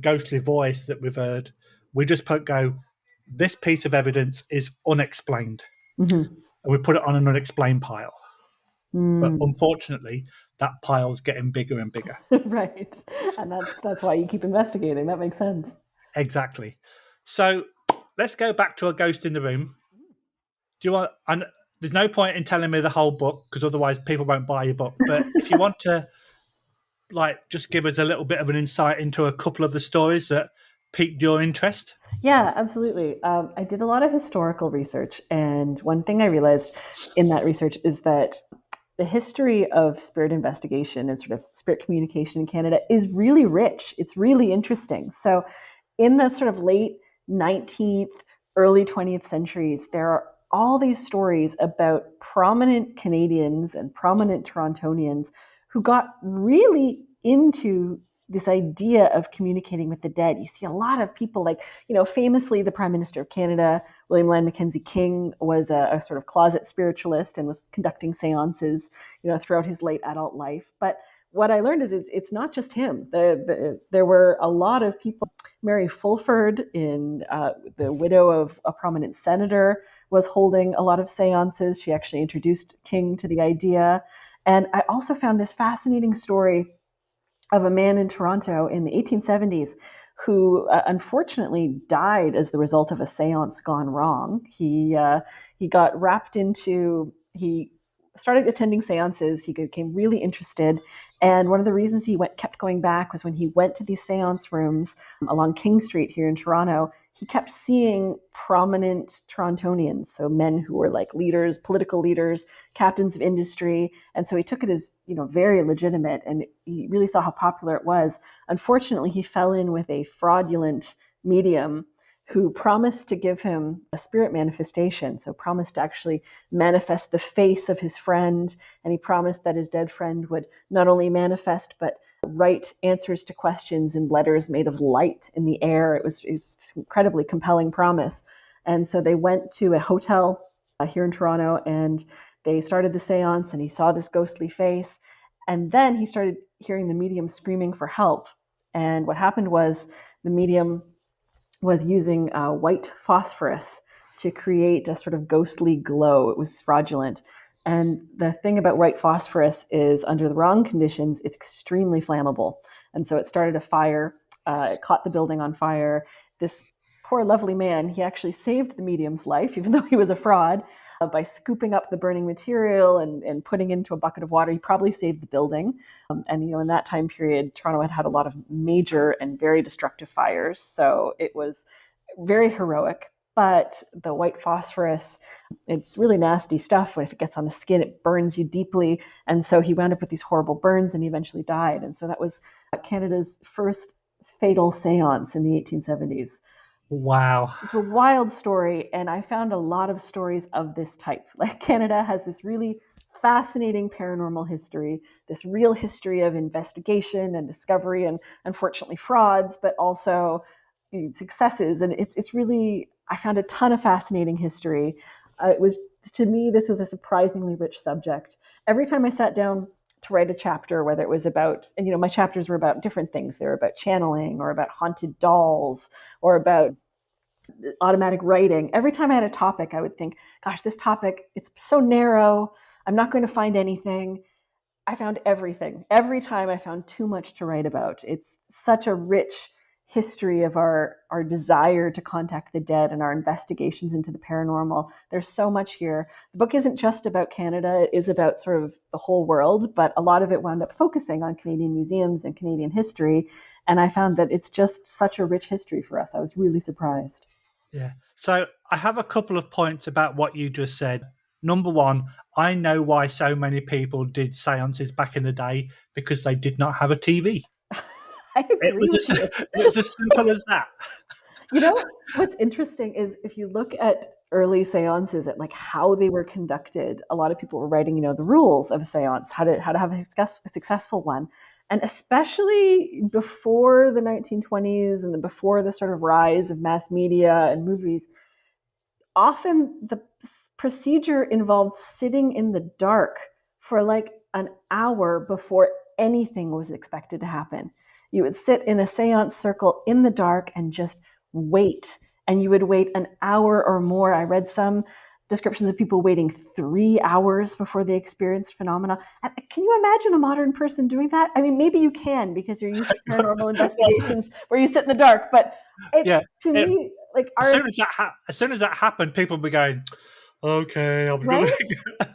ghostly voice that we've heard. We just go, this piece of evidence is unexplained. And we put it on an unexplained pile. But unfortunately, that pile's getting bigger and bigger. Right. And that's why you keep investigating. That makes sense. Exactly. So let's go back to A Ghost in the Room. Do you want? And there's no point in telling me the whole book, because otherwise people won't buy your book. But if you want to, just give us a little bit of an insight into a couple of the stories that piqued your interest. Yeah, absolutely. I did a lot of historical research, and one thing I realized in that research is that the history of spirit investigation and sort of spirit communication in Canada is really rich. It's really interesting. So, in the sort of late 19th, early 20th centuries, there are all these stories about prominent Canadians and prominent Torontonians who got really into this idea of communicating with the dead. You see a lot of people like, famously the Prime Minister of Canada, William Lyon Mackenzie King, was a sort of closet spiritualist and was conducting seances, throughout his late adult life. But what I learned is it's not just him. There were a lot of people. Mary Fulford, the widow of a prominent senator, was holding a lot of seances. She actually introduced King to the idea. And I also found this fascinating story of a man in Toronto in the 1870s who unfortunately died as the result of a seance gone wrong. He got wrapped into, he started attending seances. He became really interested. And one of the reasons he kept going back was when he went to these seance rooms along King Street here in Toronto, he kept seeing prominent Torontonians, so men who were like leaders, political leaders, captains of industry. And so he took it as, very legitimate, and he really saw how popular it was. Unfortunately, he fell in with a fraudulent medium who promised to give him a spirit manifestation, so promised to actually manifest the face of his friend, and he promised that his dead friend would not only manifest, but write answers to questions in letters made of light in the air. It was an incredibly compelling promise. And so they went to a hotel here in Toronto, and they started the seance, and he saw this ghostly face. And then he started hearing the medium screaming for help. And what happened was the medium was using white phosphorus to create a sort of ghostly glow. It was fraudulent. And the thing about white phosphorus is, under the wrong conditions, it's extremely flammable. And so it started a fire, it caught the building on fire. This poor, lovely man, he actually saved the medium's life, even though he was a fraud, by scooping up the burning material and putting into a bucket of water. He probably saved the building. And in that time period, Toronto had a lot of major and very destructive fires. So it was very heroic. But the white phosphorus, it's really nasty stuff. If it gets on the skin, it burns you deeply. And so he wound up with these horrible burns and he eventually died. And so that was Canada's first fatal seance in the 1870s. Wow. It's a wild story, and I found a lot of stories of this type. Like, Canada has this really fascinating paranormal history, this real history of investigation and discovery, and unfortunately frauds, but also successes. And it's really, I found a ton of fascinating history. It was, to me, this was a surprisingly rich subject. Every time I sat down to write a chapter, whether it was about, and my chapters were about different things. They were about channeling, or about haunted dolls, or about automatic writing. Every time I had a topic, I would think, gosh, this topic, it's so narrow. I'm not going to find anything. I found everything. Every time I found too much to write about. It's such a rich history of our desire to contact the dead and our investigations into the paranormal. There's so much here. The book isn't just about Canada, it is about sort of the whole world, but a lot of it wound up focusing on Canadian museums and Canadian history. And I found that it's just such a rich history for us. I was really surprised. Yeah. So I have a couple of points about what you just said. Number one, I know why so many people did seances back in the day, because they did not have a TV. I agree with you. It was as simple as that. What's interesting is, if you look at early seances, at like how they were conducted, a lot of people were writing, the rules of a seance, how to have a successful one. And especially before the 1920s and before the sort of rise of mass media and movies, often the procedure involved sitting in the dark for like an hour before anything was expected to happen. You would sit in a seance circle in the dark and just wait. And you would wait an hour or more. I read some descriptions of people waiting 3 hours before they experienced phenomena. Can you imagine a modern person doing that? I mean, maybe you can, because you're used to paranormal investigations where you sit in the dark. But Yeah. to me, like, as soon as that happened, people were going, "Okay, I'm going." Right?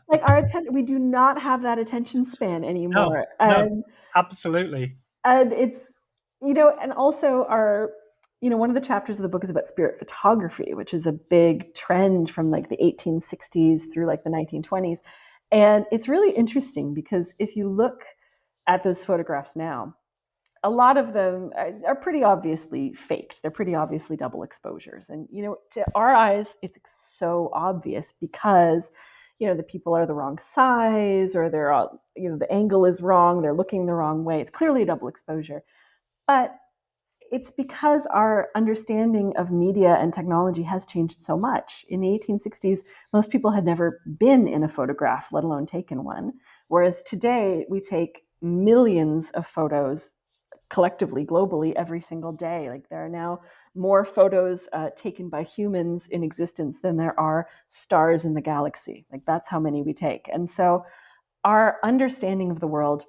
Like, our attention, we do not have that attention span anymore. No, absolutely. And it's, and also one of the chapters of the book is about spirit photography, which is a big trend from like the 1860s through like the 1920s. And it's really interesting, because if you look at those photographs now, a lot of them are pretty obviously faked. They're pretty obviously double exposures. And, to our eyes, it's so obvious, because, the people are the wrong size, or they're all, the angle is wrong. They're looking the wrong way. It's clearly a double exposure. But it's because our understanding of media and technology has changed so much. In the 1860s, most people had never been in a photograph, let alone taken one. Whereas today, we take millions of photos collectively, globally, every single day. Like, there are now more photos taken by humans in existence than there are stars in the galaxy. Like, that's how many we take. And so our understanding of the world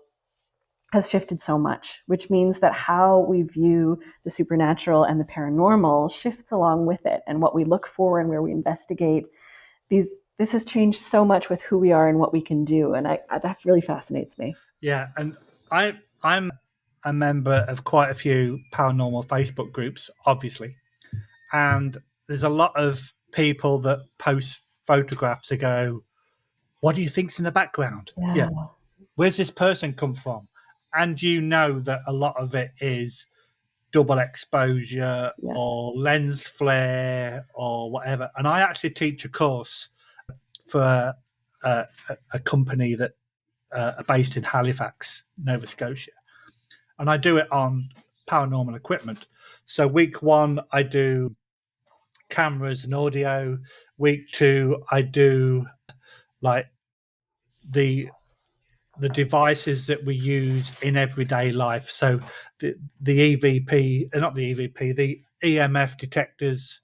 has shifted so much, which means that how we view the supernatural and the paranormal shifts along with it, and what we look for and where we investigate. This has changed so much with who we are and what we can do, and that really fascinates me. Yeah, and I'm a member of quite a few paranormal Facebook groups, obviously, and there's a lot of people that post photographs and go, "What do you think's in the background? Yeah, where's this person come from?" And that a lot of it is double exposure or lens flare or whatever. And I actually teach a course for a company that are based in Halifax, Nova Scotia, and I do it on paranormal equipment. So week 1, I do cameras and audio. Week 2, I do like the the devices that we use in everyday life. So the EVP, not the EVP, the EMF detectors,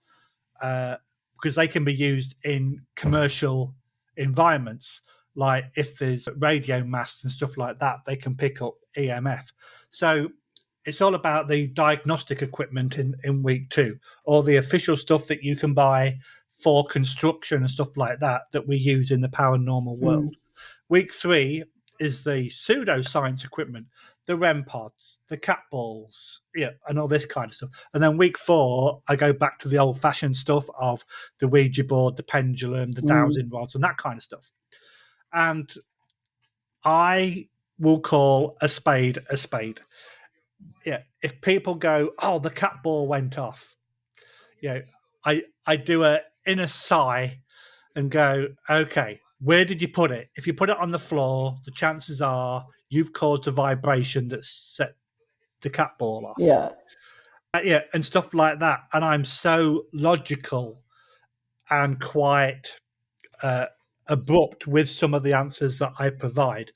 because they can be used in commercial environments. Like if there's radio masts and stuff like that, they can pick up EMF. So it's all about the diagnostic equipment in week 2, or the official stuff that you can buy for construction and stuff like that we use in the paranormal world. Week 3 is the pseudoscience equipment, the REM pods, the cat balls, yeah, and all this kind of stuff. And then week 4, I go back to the old fashioned stuff of the Ouija board, the pendulum, the dowsing rods, and that kind of stuff. And I will call a spade a spade. Yeah, if people go, "Oh, the cat ball went off," I do a inner sigh and go, "Okay, where did you put it? If you put it on the floor, the chances are you've caused a vibration that set the cat ball off." Yeah, and stuff like that. And I'm so logical and quite abrupt with some of the answers that I provide.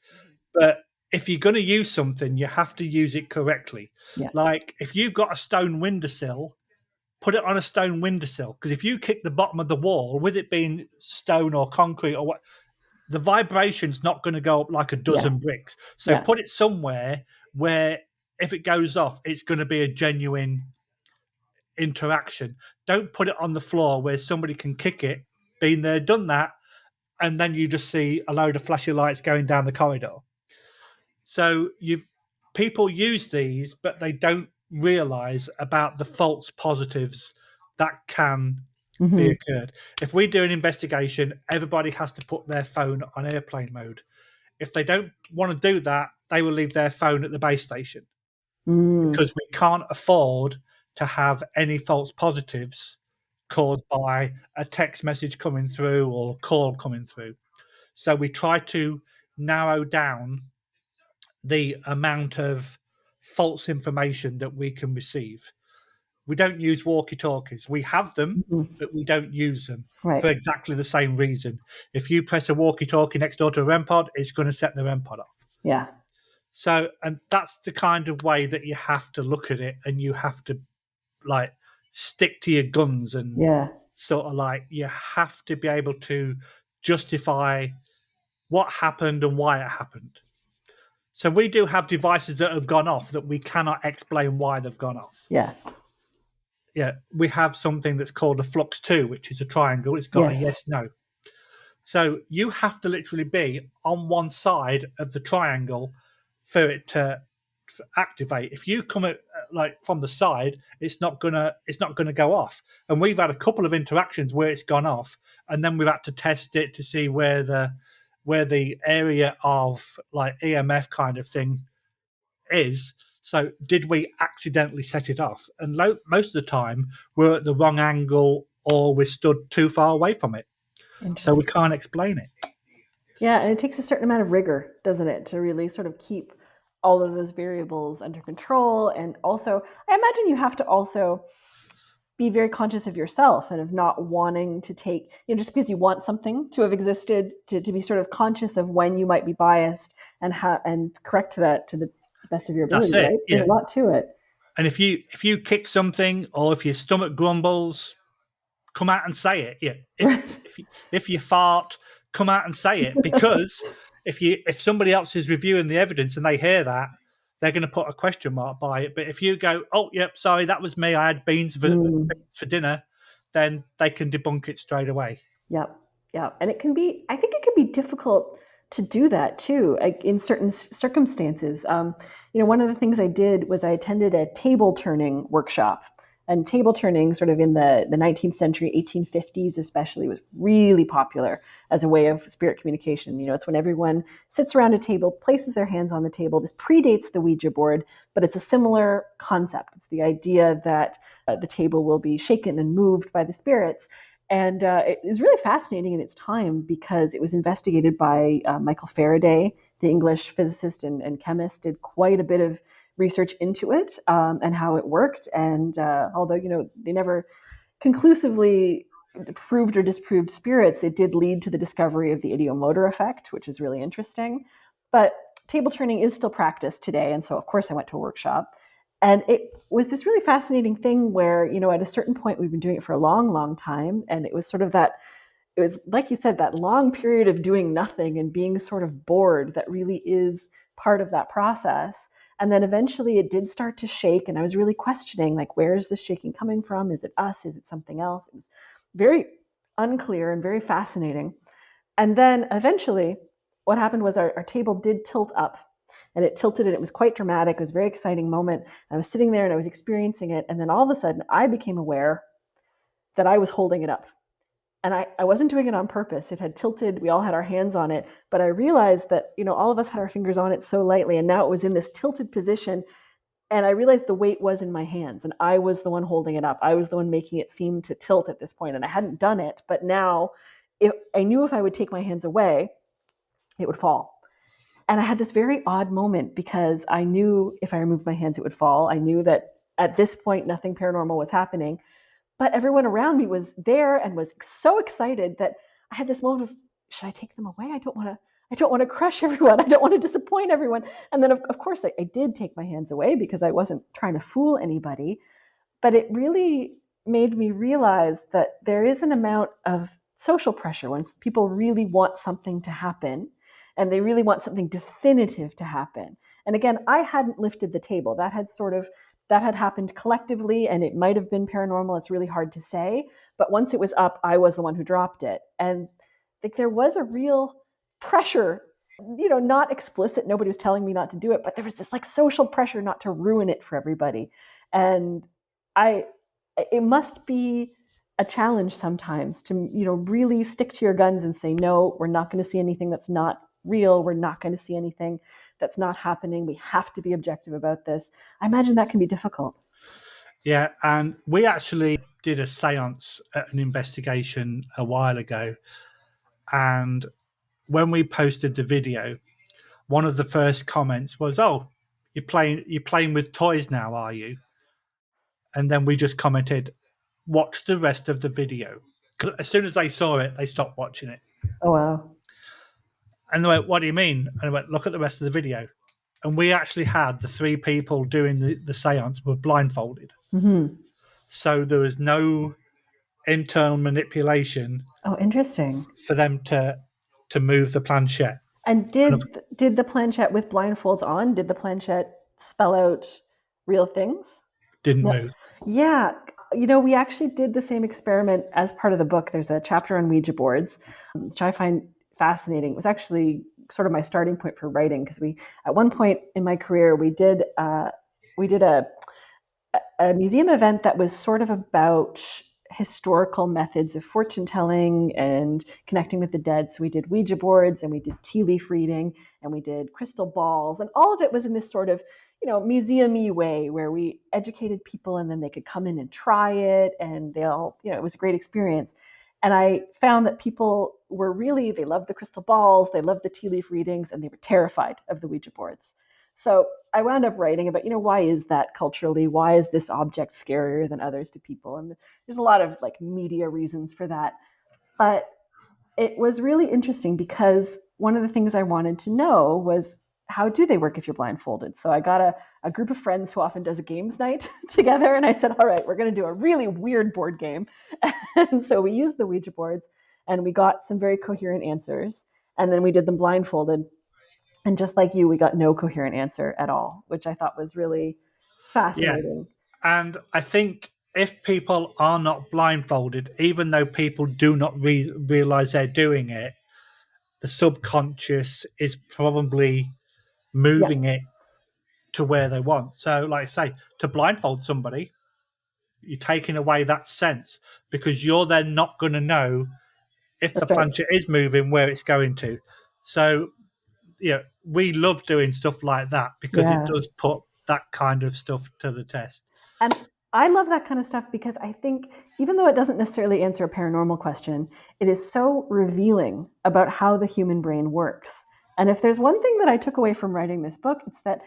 But if you're going to use something, you have to use it correctly. Yeah. Like if you've got a stone windowsill, put it on a stone windowsill. Because if you kick the bottom of the wall, with it being stone or concrete or what, the vibration's not going to go up like a dozen bricks. So put it somewhere where if it goes off, it's going to be a genuine interaction. Don't put it on the floor where somebody can kick it, been there, done that, and then you just see a load of flashing lights going down the corridor. So people use these, but they don't realize about the false positives that can be occurred. If we do an investigation, everybody has to put their phone on airplane mode. If they don't want to do that, they will leave their phone at the base station because we can't afford to have any false positives caused by a text message coming through or call coming through. So we try to narrow down the amount of false information that we can receive. We don't use walkie-talkies. We have them, but we don't use them for exactly the same reason. If you press a walkie-talkie next door to a REM pod, it's going to set the REM pod off. Yeah. So, and that's the kind of way that you have to look at it, and you have to like stick to your guns and sort of like you have to be able to justify what happened and why it happened. So we do have devices that have gone off that we cannot explain why they've gone off. Yeah. Yeah, we have something that's called a flux 2, which is a triangle. It's got a yes, no. So you have to literally be on one side of the triangle for it to activate. If you come at, like from the side, it's not gonna go off. And we've had a couple of interactions where it's gone off, and then we've had to test it to see where the area of like EMF kind of thing is. So did we accidentally set it off? And most of the time we're at the wrong angle or we're stood too far away from it. So we can't explain it. Yeah, and it takes a certain amount of rigor, doesn't it, to really sort of keep all of those variables under control. And also, I imagine you have to also be very conscious of yourself and of not wanting to take, just because you want something to have existed, to be sort of conscious of when you might be biased and correct that to the best of your ability. That's it. Right? There's a lot to it. And if you kick something or if your stomach grumbles, come out and say it. Yeah. If you fart, come out and say it, because if somebody else is reviewing the evidence and they hear that, they're going to put a question mark by it. But if you go, "Oh, yep, sorry, that was me. I had beans for dinner," then they can debunk it straight away. Yep. And I think it can be difficult to do that too, in certain circumstances. One of the things I did was I attended a table turning workshop. And table turning, sort of in the 19th century, 1850s especially, was really popular as a way of spirit communication. It's when everyone sits around a table, places their hands on the table. This predates the Ouija board, but it's a similar concept. It's the idea that the table will be shaken and moved by the spirits. And it was really fascinating in its time because it was investigated by Michael Faraday, the English physicist and chemist, did quite a bit of research into it and how it worked. And although, they never conclusively proved or disproved spirits, it did lead to the discovery of the ideomotor effect, which is really interesting. But table turning is still practiced today. And so, of course, I went to a workshop. And it was this really fascinating thing where, at a certain point, we've been doing it for a long, long time. And it was sort of that, it was like you said, that long period of doing nothing and being sort of bored that really is part of that process. And then eventually it did start to shake. And I was really questioning, like, where is this shaking coming from? Is it us? Is it something else? It was very unclear and very fascinating. And then eventually, what happened was our table did tilt up, and it tilted, and it was quite dramatic. It was a very exciting moment. I was sitting there and I was experiencing it. And then all of a sudden, I became aware that I was holding it up. And I wasn't doing it on purpose. It had tilted. We all had our hands on it. But I realized that, all of us had our fingers on it so lightly. And now it was in this tilted position. And I realized the weight was in my hands. And I was the one holding it up. I was the one making it seem to tilt at this point. And I hadn't done it. But now I knew if I would take my hands away, it would fall. And I had this very odd moment because I knew if I removed my hands, it would fall. I knew that at this point, nothing paranormal was happening. But everyone around me was there and was so excited that I had this moment of, should I take them away? I don't want to crush everyone. I don't want to disappoint everyone. And then, of course, I did take my hands away because I wasn't trying to fool anybody. But it really made me realize that there is an amount of social pressure when people really want something to happen and they really want something definitive to happen. And again, I hadn't lifted the table. That had happened collectively, and it might have been paranormal. It's really hard to say. But once it was up, I was the one who dropped it. And like there was a real pressure, not explicit. Nobody was telling me not to do it, but there was this like social pressure not to ruin it for everybody. And it must be a challenge sometimes to, really stick to your guns and say, no, we're not going to see anything that's not real. We're not going to see anything that's not happening. We have to be objective about this. I imagine that can be difficult. Yeah, and we actually did a séance at an investigation a while ago. And when we posted the video, one of the first comments was, "Oh, you're playing with toys now, are you?" And then we just commented, "Watch the rest of the video." Because as soon as they saw it, they stopped watching it. Oh, wow. And they went, "What do you mean?" And I went, "Look at the rest of the video." And we actually had the three people doing the séance were blindfolded. Mm-hmm. So there was no internal manipulation. Oh, interesting. For them to move the planchette. And did the planchette with blindfolds on, did the planchette spell out real things? Didn't No. move. Yeah. We actually did the same experiment as part of the book. There's a chapter on Ouija boards, which I find fascinating. It was actually sort of my starting point for writing because at one point in my career, we did a museum event that was sort of about historical methods of fortune telling and connecting with the dead. So we did Ouija boards and we did tea leaf reading and we did crystal balls, and all of it was in this sort of museum-y way where we educated people and then they could come in and try it, and they all it was a great experience. And I found that people they loved the crystal balls, they loved the tea leaf readings, and they were terrified of the Ouija boards. So I wound up writing about, why is that culturally? Why is this object scarier than others to people? And there's a lot of like media reasons for that. But it was really interesting because one of the things I wanted to know was, how do they work if you're blindfolded? So I got a group of friends who often does a games night together. And I said, all right, we're going to do a really weird board game. And so we used the Ouija boards and we got some very coherent answers. And then we did them blindfolded. And just like you, we got no coherent answer at all, which I thought was really fascinating. Yeah. And I think if people are not blindfolded, even though people do not realize they're doing it, the subconscious is probably moving it to where they want. So, like I say, to blindfold somebody, you're taking away that sense because you're then not going to know if That's the right. planchette is moving, where it's going to. So, we love doing stuff like that because it does put that kind of stuff to the test. And I love that kind of stuff because I think even though it doesn't necessarily answer a paranormal question, it is so revealing about how the human brain works. And if there's one thing that I took away from writing this book, it's that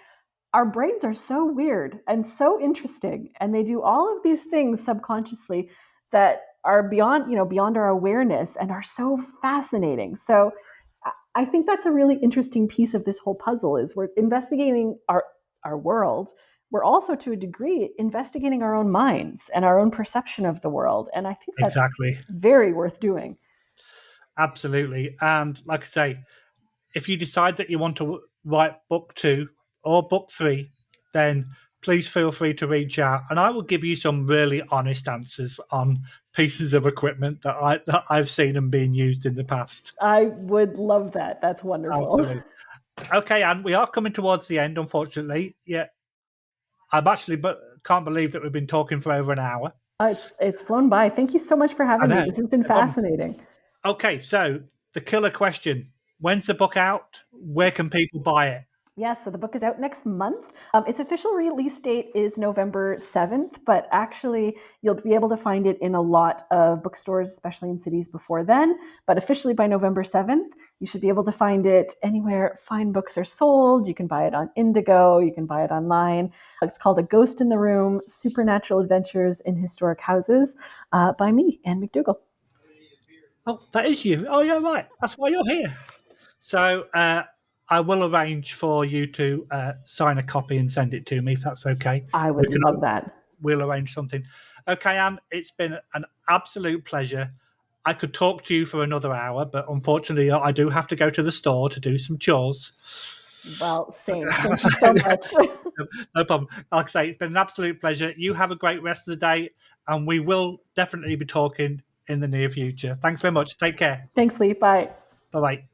our brains are so weird and so interesting, and they do all of these things subconsciously that are beyond our awareness and are so fascinating. So I think that's a really interesting piece of this whole puzzle is we're investigating our world. We're also, to a degree, investigating our own minds and our own perception of the world. And I think that's Exactly. very worth doing. Absolutely. And like I say, if you decide that you want to write book 2 or book 3, then please feel free to reach out and I will give you some really honest answers on pieces of equipment that I've seen and been used in the past. I would love that. That's wonderful. Absolutely. Okay, and we are coming towards the end, unfortunately. Yeah, I'm actually but can't believe that we've been talking for over an hour. It's flown by. Thank you so much for having me. This has been fascinating. Okay, so the killer question: when's the book out? Where can people buy it? Yes, so the book is out next month. Its official release date is November 7th, but actually you'll be able to find it in a lot of bookstores, especially in cities before then. But officially by November 7th, you should be able to find it anywhere fine books are sold. You can buy it on Indigo, you can buy it online. It's called A Ghost in the Room, Supernatural Adventures in Historic Houses by me, Ann McDougall. Oh, that is you. Oh, yeah, right. That's why you're here. So I will arrange for you to sign a copy and send it to me if that's okay. I would love that. We'll arrange something. Okay, Anne, it's been an absolute pleasure. I could talk to you for another hour, but unfortunately, I do have to go to the store to do some chores. Well, same. Thank you so much. No problem. Like I say, it's been an absolute pleasure. You have a great rest of the day, and we will definitely be talking in the near future. Thanks very much. Take care. Thanks, Lee. Bye. Bye-bye.